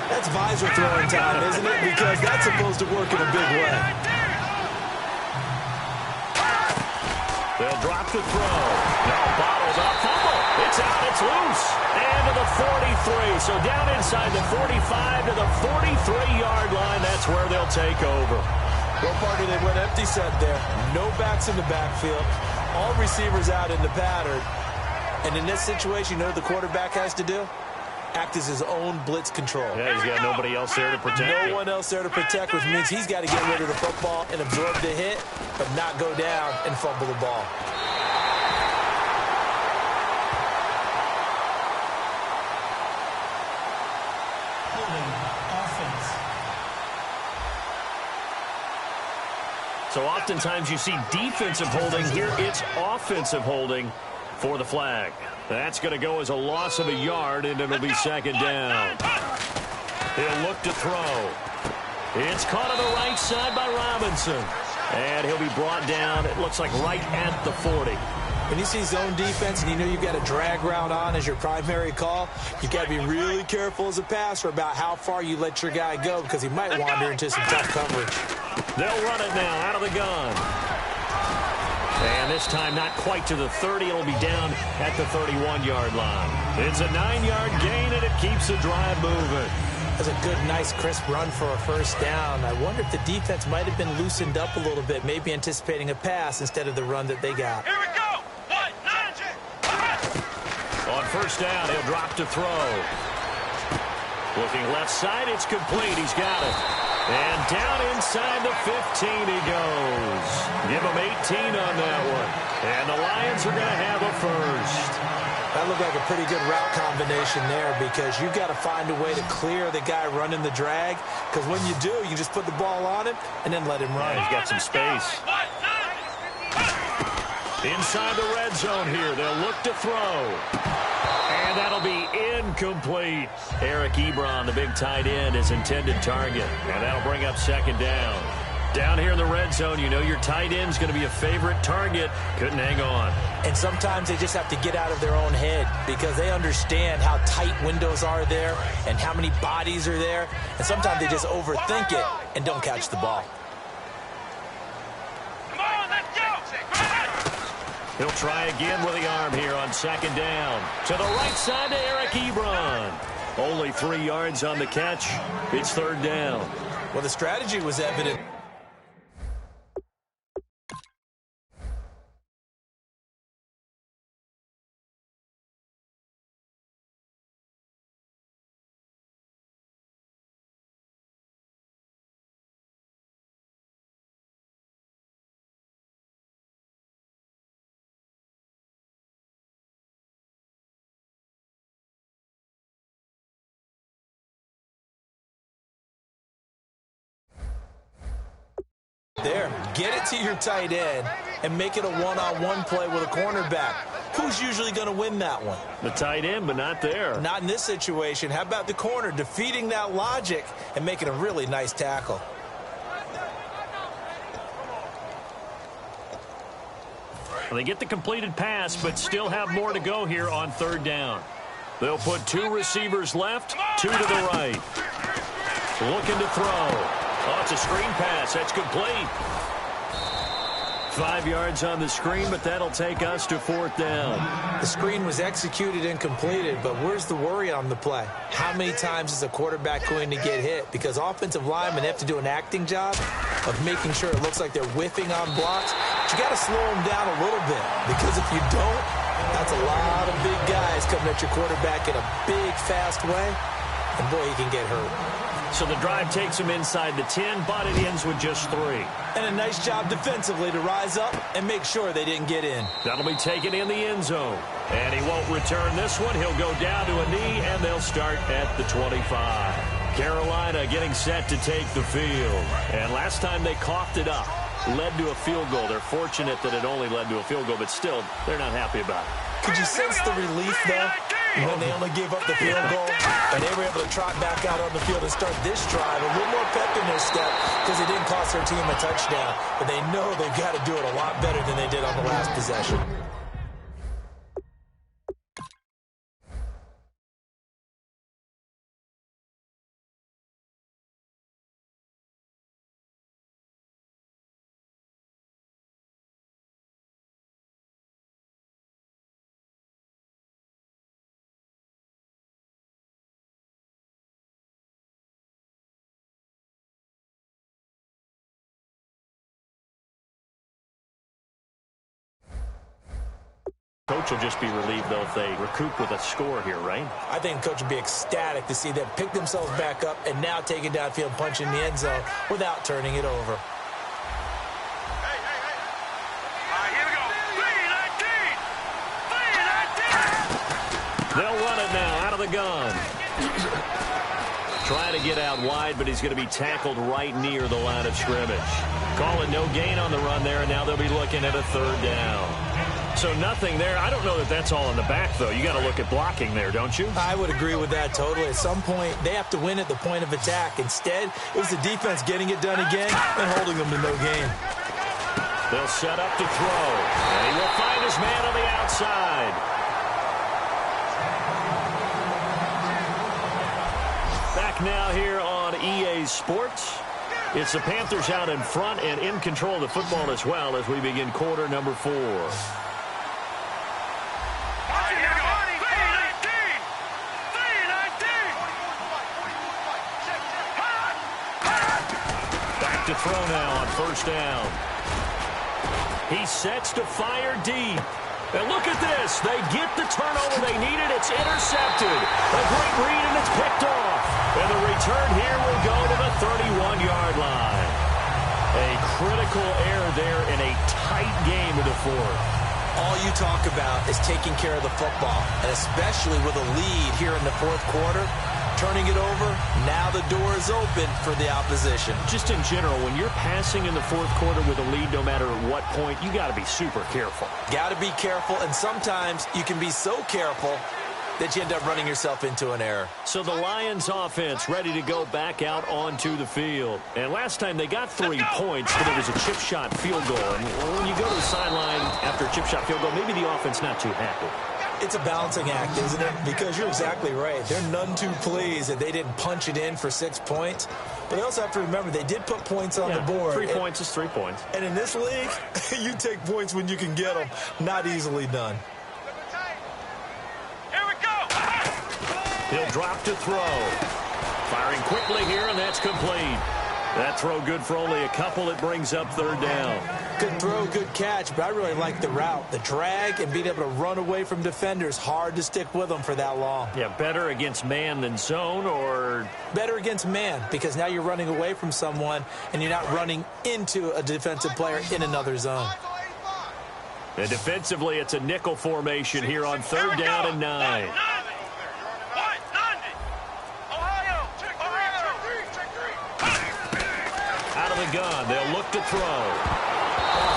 that's visor throwing time, isn't it? Because that's supposed to work in a big way. They'll drop the throw. No, bottled up. Fumble. It's out. It's loose. And to the 43. So down inside the 45 to the 43-yard line. That's where they'll take over. Well, partner, they went empty set there. No backs in the backfield. All receivers out in the pattern. And in this situation, you know what the quarterback has to do? Act as his own blitz control. Yeah, he's got nobody else there to protect. No one else there to protect, which means he's got to get rid of the football and absorb the hit, but not go down and fumble the ball. So oftentimes you see defensive holding. Here it's offensive holding for the flag. That's going to go as a loss of a yard, and it'll be 2nd down. He'll look to throw. It's caught on the right side by Robinson. And he'll be brought down, it looks like right at the 40. When you see zone defense and you know you've got a drag route on as your primary call, you've got to be really careful as a passer about how far you let your guy go because he might wander into some tough coverage. They'll run it now out of the gun. And this time not quite to the 30. It'll be down at the 31-yard line. It's a 9-yard gain, and it keeps the drive moving. That's a good, nice, crisp run for a first down. I wonder if the defense might have been loosened up a little bit, maybe anticipating a pass instead of the run that they got. Here we go. On first down, he'll drop to throw. Looking left side, it's complete. He's got it. And down inside the 15 he goes. Give him 18 on that one. And the Lions are going to have a first. That looked like a pretty good route combination there because you've got to find a way to clear the guy running the drag because when you do, you just put the ball on him and then let him run. Yeah, he's got some space. Inside the red zone here, they'll look to throw. And that'll be incomplete. Eric Ebron, the big tight end, his intended target. And that'll bring up 2nd down. Down here in the red zone, you know your tight end's going to be a favorite target. Couldn't hang on. And sometimes they just have to get out of their own head because they understand how tight windows are there and how many bodies are there. And sometimes they just overthink it and don't catch the ball. Come on, let's go. He'll try again with the arm here on 2nd down. To the right side to Eric Ebron. Only 3 yards on the catch. It's 3rd down. Well, the strategy was evident. There, get it to your tight end and make it a one-on-one play with a cornerback. Who's usually going to win that one? The tight end, but not there. Not in this situation. How about the corner defeating that logic and making a really nice tackle? Well, they get the completed pass, but still have more to go here on third down. They'll put 2 receivers left, 2 to the right. Looking to throw. Oh, it's a screen pass. That's complete. 5 yards on the screen, but that'll take us to 4th down. The screen was executed and completed, but where's the worry on the play? How many times is a quarterback going to get hit? Because offensive linemen have to do an acting job of making sure it looks like they're whiffing on blocks. But you got to slow them down a little bit, because if you don't, that's a lot of big guys coming at your quarterback in a big, fast way, and boy, he can get hurt. So the drive takes him inside the 10, but it ends with just 3. And a nice job defensively to rise up and make sure they didn't get in. That'll be taken in the end zone. And he won't return this one. He'll go down to a knee, and they'll start at the 25. Carolina getting set to take the field. And last time they coughed it up, led to a field goal. They're fortunate that it only led to a field goal, but still, they're not happy about it. Could you sense the relief, though, when they only gave up the field goal? And they were able to trot back out on the field and start this drive. A little more pep in their step because it didn't cost their team a touchdown. But they know they've got to do it a lot better than they did on the last possession. Coach will just be relieved, though, if they recoup with a score here, right? I think Coach would be ecstatic to see them pick themselves back up and now take it downfield, punch in the end zone without turning it over. Hey. All right, here we go. 3-19. They'll run it now out of the gun. Trying to get out wide, but he's going to be tackled right near the line of scrimmage. Call it no gain on the run there, and now they'll be looking at a 3rd down. So nothing there. I don't know that that's all in the back, though. You got to look at blocking there, don't you? I would agree with that totally. At some point, they have to win at the point of attack. Instead, it was the defense getting it done again and holding them to no gain. They'll set up to throw, and he will find his man on the outside. Back now here on EA Sports. It's the Panthers out in front and in control of the football as well as we begin quarter number 4. Back to throw now on 1st down. He sets to fire deep. And look at this. They get the turnover they needed. It's intercepted. A great read, and it's picked off. And the return here will go to the 31-yard line. A critical error there in a tight game of the 4th. All you talk about is taking care of the football, and especially with a lead here in the 4th quarter, turning it over, now the door is open for the opposition. Just in general, when you're passing in the 4th quarter with a lead, no matter at what point, you got to be super careful. Got to be careful, and sometimes you can be so careful that you end up running yourself into an error. So the Lions offense ready to go back out onto the field. And last time they got 3 points, but it was a chip shot field goal. And when you go to the sideline after a chip shot field goal, maybe the offense not too happy. It's a balancing act, isn't it? Because you're exactly right. They're none too pleased that they didn't punch it in for 6 points. But they also have to remember they did put points on the board. 3 points is 3 points. And in this league, you take points when you can get them. Not easily done. Here we go. He'll drop to throw. Firing quickly here, and that's complete. That throw good for only a couple. It brings up 3rd down. Good throw, good catch, but I really like the route. The drag and being able to run away from defenders, hard to stick with them for that long. Yeah, better against man than zone, or? Better against man, because now you're running away from someone and you're not running into a defensive player in another zone. And defensively, it's a nickel formation here on 3rd down and 9. of the gun. They'll look to throw.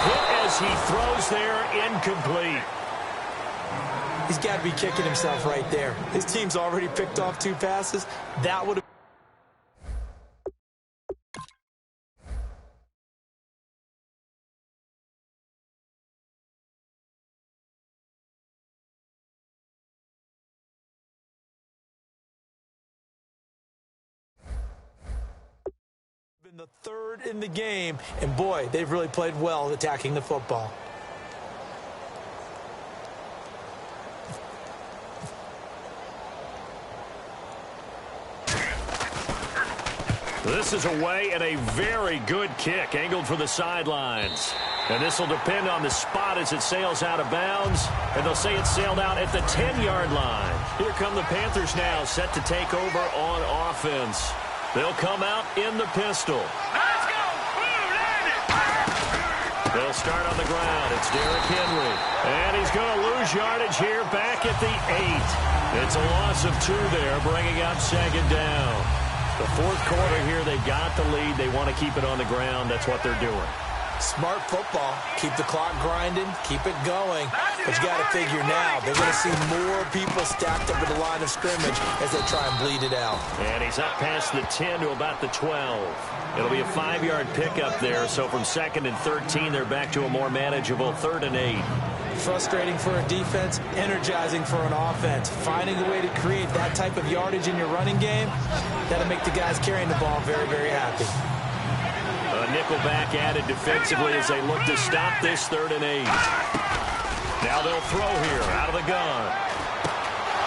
Hit as he throws there, incomplete. He's got to be kicking himself right there. His team's already picked off 2 passes. That would have been the 3rd in the game, and boy, they've really played well attacking the football. This is away and a very good kick, angled for the sidelines. And this will depend on the spot as it sails out of bounds. And they'll say it sailed out at the 10-yard line. Here come the Panthers now, set to take over on offense. They'll come out in the pistol. Let's go! Boom, land it! They'll start on the ground. It's Derrick Henry. And he's going to lose yardage here back at the 8. It's a loss of 2 there, bringing up 2nd down. The 4th quarter here, they've got the lead. They want to keep it on the ground. That's what they're doing. Smart football. Keep the clock grinding. Keep it going. But you got to figure now, they're going to see more people stacked up at the line of scrimmage as they try and bleed it out. And he's up past the 10 to about the 12. It'll be a 5-yard pickup there. So from 2nd and 13, they're back to a more manageable 3rd and 8. Frustrating for a defense, energizing for an offense. Finding a way to create that type of yardage in your running game, that'll make the guys carrying the ball very, very happy. A nickel back added defensively as they look to stop this 3rd and 8. Now they'll throw here out of the gun.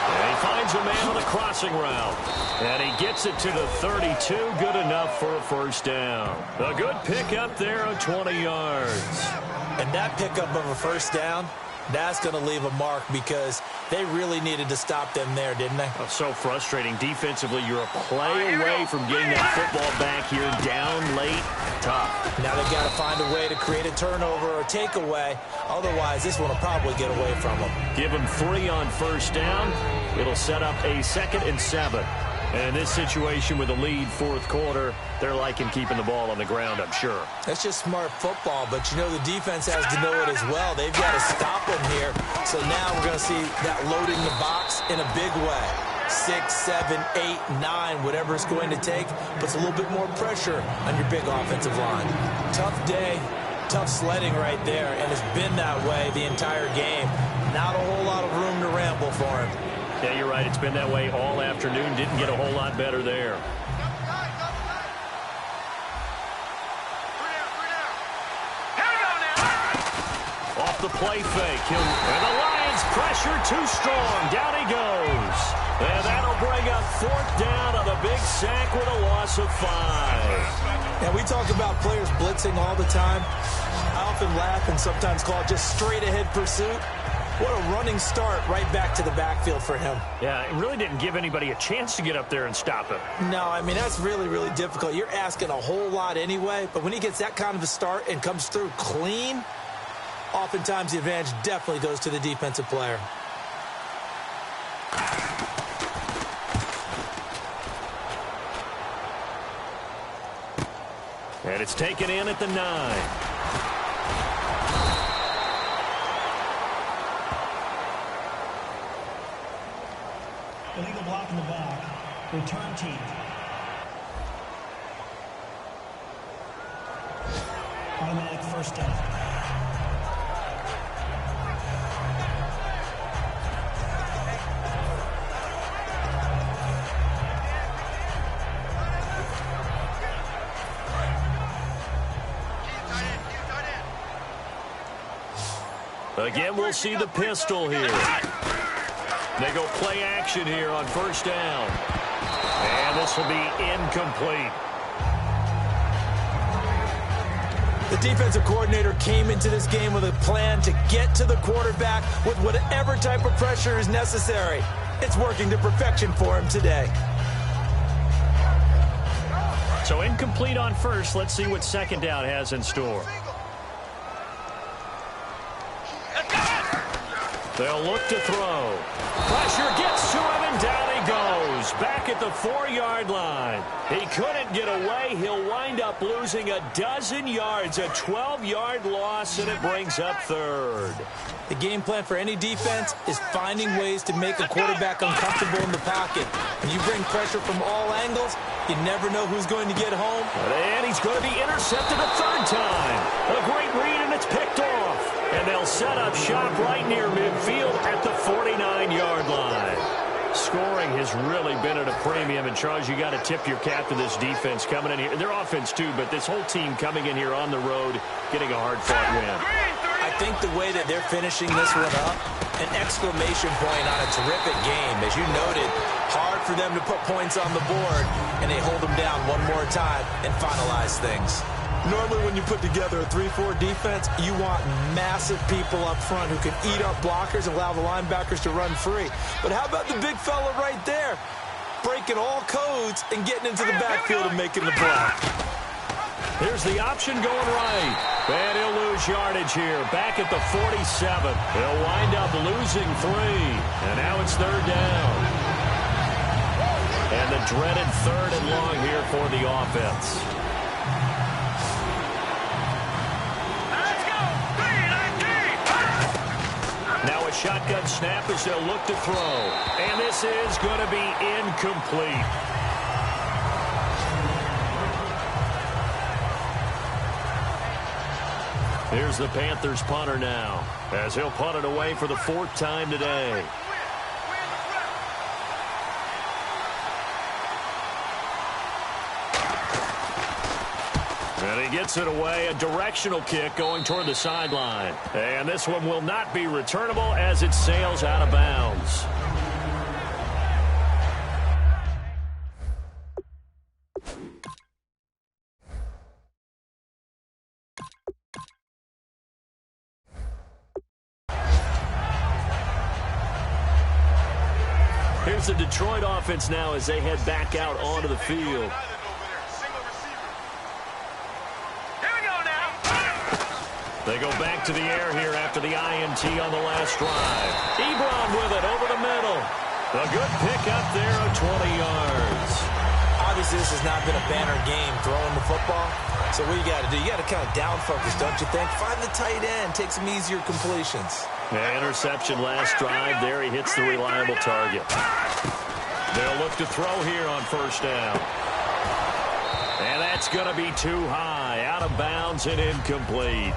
And he finds a man on the crossing route. And he gets it to the 32. Good enough for a 1st down. A good pickup there of 20 yards. And that pickup of a 1st down, that's going to leave a mark because they really needed to stop them there, didn't they? Oh, so frustrating. Defensively, you're a play away from getting that football back here down late. Tough. Now they've got to find a way to create a turnover or takeaway. Otherwise, this one will probably get away from them. Give them 3 on 1st down. It'll set up a 2nd and 7. And in this situation with the lead 4th quarter, they're liking keeping the ball on the ground, I'm sure. That's just smart football, but you know the defense has to know it as well. They've got to stop them here. So now we're going to see that loading the box in a big way. 6, 7, 8, 9, whatever it's going to take, puts a little bit more pressure on your big offensive line. Tough day, tough sledding right there, and it's been that way the entire game. Not a whole lot of room to ramble for him. Yeah, you're right. It's been that way all afternoon. Didn't get a whole lot better there. Off the play fake. And the Lions pressure too strong. Down he goes. And that'll bring up 4th down on the big sack with a loss of 5. And we talk about players blitzing all the time. I often laugh and sometimes call it just straight-ahead pursuit. What a running start right back to the backfield for him. Yeah, it really didn't give anybody a chance to get up there and stop him. No, I mean, that's really, really difficult. You're asking a whole lot anyway, but when he gets that kind of a start and comes through clean, oftentimes the advantage definitely goes to the defensive player. And it's taken in at the 9. Illegal block in the back. Return team. Automatic 1st down. Again, we'll see the pistol here. They go play action here on 1st down. And this will be incomplete. The defensive coordinator came into this game with a plan to get to the quarterback with whatever type of pressure is necessary. It's working to perfection for him today. So incomplete on 1st. Let's see what 2nd down has in store. They'll look to throw. Pressure gets to him, and down he goes. back at the 4-yard line. He couldn't get away. He'll wind up losing a dozen yards, a 12-yard loss, and it brings up third. The game plan for any defense is finding ways to make a quarterback uncomfortable in the pocket. When you bring pressure from all angles, you never know who's going to get home. And he's going to be intercepted a third time. A great read, and it's picked off. And they'll set up shop right near midfield at the 49-yard line. Scoring has really been at a premium, and Charles, you got to tip your cap to this defense coming in here. Their offense too, but this whole team coming in here on the road, getting a hard-fought win. I think the way that they're finishing this one up, an exclamation point on a terrific game. As you noted, hard for them to put points on the board, and they hold them down one more time and finalize things. Normally when you put together a 3-4 defense, you want massive people up front who can eat up blockers and allow the linebackers to run free. But how about the big fella right there, breaking all codes and getting into the backfield and making the play? Here's the option going right. And he'll lose yardage here. Back at the 47. He'll wind up losing 3. And now it's third down. And the dreaded third and long here for the offense. Now a shotgun snap as they'll look to throw. And this is going to be incomplete. Here's the Panthers punter now, as he'll punt it away for the 4th time today. And he gets it away, a directional kick going toward the sideline. And this one will not be returnable as it sails out of bounds. Here's the Detroit offense now as they head back out onto the field. They go back to the air here after the INT on the last drive. Ebron with it over the middle. A good pick up there of 20 yards. Obviously, this has not been a banner game throwing the football. So what you got to do, you got to kind of down focus, don't you think? Find the tight end, take some easier completions. Interception last drive. There he hits the reliable target. They'll look to throw here on first down. And that's going to be too high. Out of bounds and incomplete.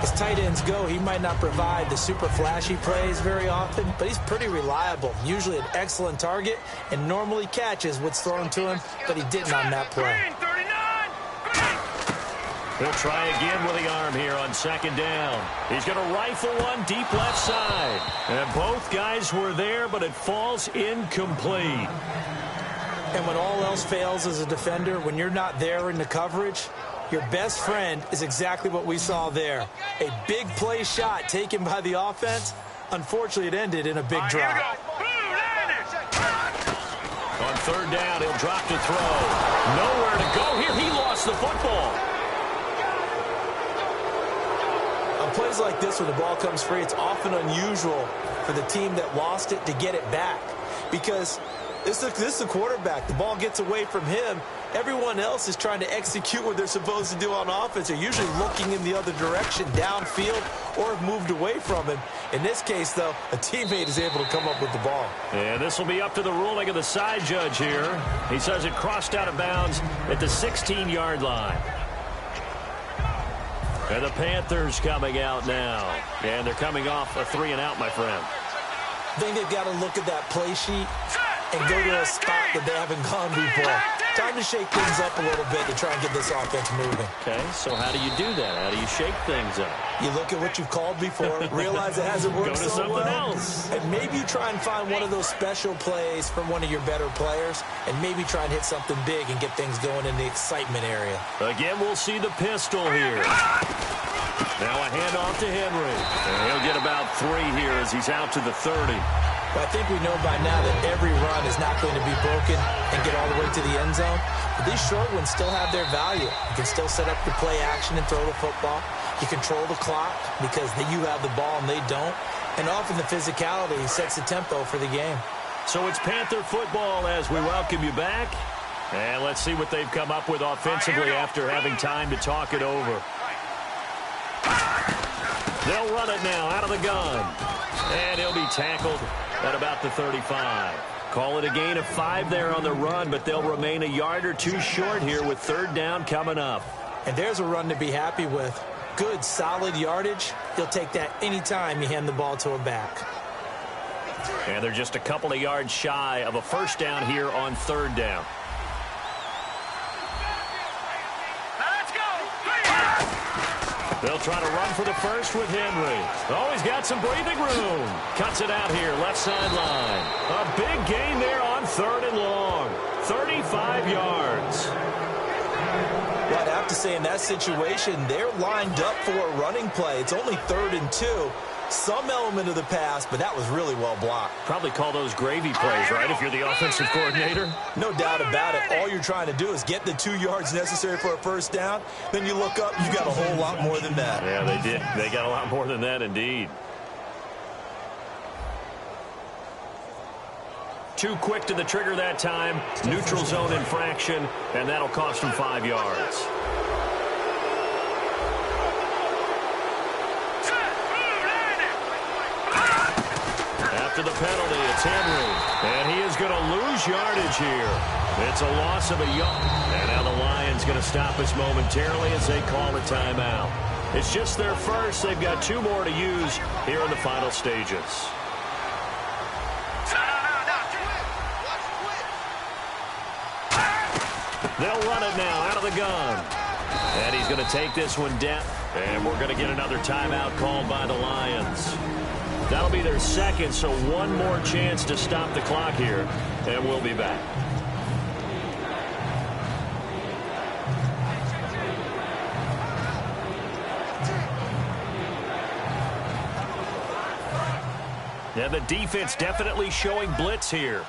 As tight ends go, he might not provide the super flashy plays very often, but he's pretty reliable. Usually an excellent target and normally catches what's thrown to him, but he didn't on that play. He'll try again with the arm here on second down. He's going to rifle one deep left side. And both guys were there, but it falls incomplete. And when all else fails as a defender, when you're not there in the coverage, your best friend is exactly what we saw there. A big play shot taken by the offense. Unfortunately, it ended in a big drop. On third down, he'll drop to throw. Nowhere to go here. He lost the football. On plays like this, when the ball comes free, it's often unusual for the team that lost it to get it back. Because this is the quarterback. The ball gets away from him. Everyone else is trying to execute what they're supposed to do on offense. They're usually looking in the other direction, downfield, or have moved away from him. In this case, though, a teammate is able to come up with the ball. And this will be up to the ruling of the side judge here. He says it crossed out of bounds at the 16-yard line. And the Panthers coming out now. And they're coming off a 3-and-out, my friend. I think they've got to look at that play sheet and go to a spot that they haven't gone before. Time to shake things up a little bit to try and get this offense moving. Okay, so how do you do that? How do you shake things up? You look at what you've called before, realize it hasn't worked go to so something well, else. and maybe you try and find one of those special plays from one of your better players, and maybe try and hit something big and get things going in the excitement area. Again, we'll see the pistol here. Now a handoff to Henry. And he'll get about 3 here as he's out to the 30. But I think we know by now that every run is not going to be broken and get all the way to the end zone. But these short ones still have their value. You can still set up your play action and throw the football. You control the clock because you have the ball and they don't. And often the physicality sets the tempo for the game. So it's Panther football as we welcome you back. And let's see what they've come up with offensively after having time to talk it over. They'll run it now out of the gun. And he'll be tackled at about the 35. Call it a gain of 5 there on the run, but they'll remain a yard or two short here with third down coming up. And there's a run to be happy with. Good, solid yardage. You'll take that anytime you hand the ball to a back. And they're just a couple of yards shy of a first down here on third down. They'll try to run for the first with Henry. Oh, he's got some breathing room. Cuts it out here, left sideline. A big gain there on third and long. 35 yards. Well, I'd have to say in that situation, they're lined up for a running play. It's only 3rd and 2. Some element of the pass, but that was really well blocked. Probably call those gravy plays, right, if you're the offensive coordinator? No doubt about it. All you're trying to do is get the 2 yards necessary for a first down. Then you look up, you got a whole lot more than that. Yeah, they did. They got a lot more than that, indeed. Too quick to the trigger that time. Neutral zone infraction, and that'll cost him 5 yards. After the penalty, it's Henry. And he is going to lose yardage here. It's a loss of a yard. And now the Lions going to stop us momentarily as they call a timeout. It's just their first. They've got 2 more to use here in the final stages. They'll run it now out of the gun. And he's going to take this one down. And we're going to get another timeout called by the Lions. That'll be their second, so one more chance to stop the clock here, and we'll be back. Yeah, the defense definitely showing blitz here.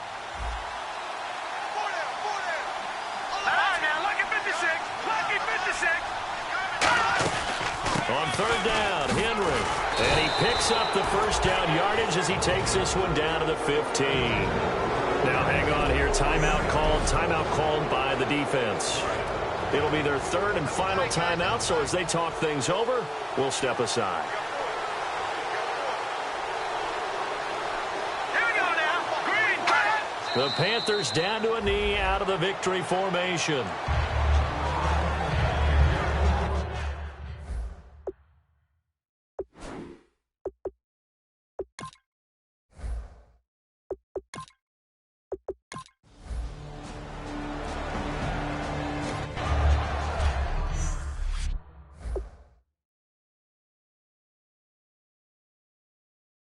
On third down, Henry. And he picks up the first down yardage as he takes this one down to the 15. Now hang on here. Timeout called by the defense. It'll be their third and final timeout, so as they talk things over, we'll step aside. The Panthers down to a knee out of the victory formation.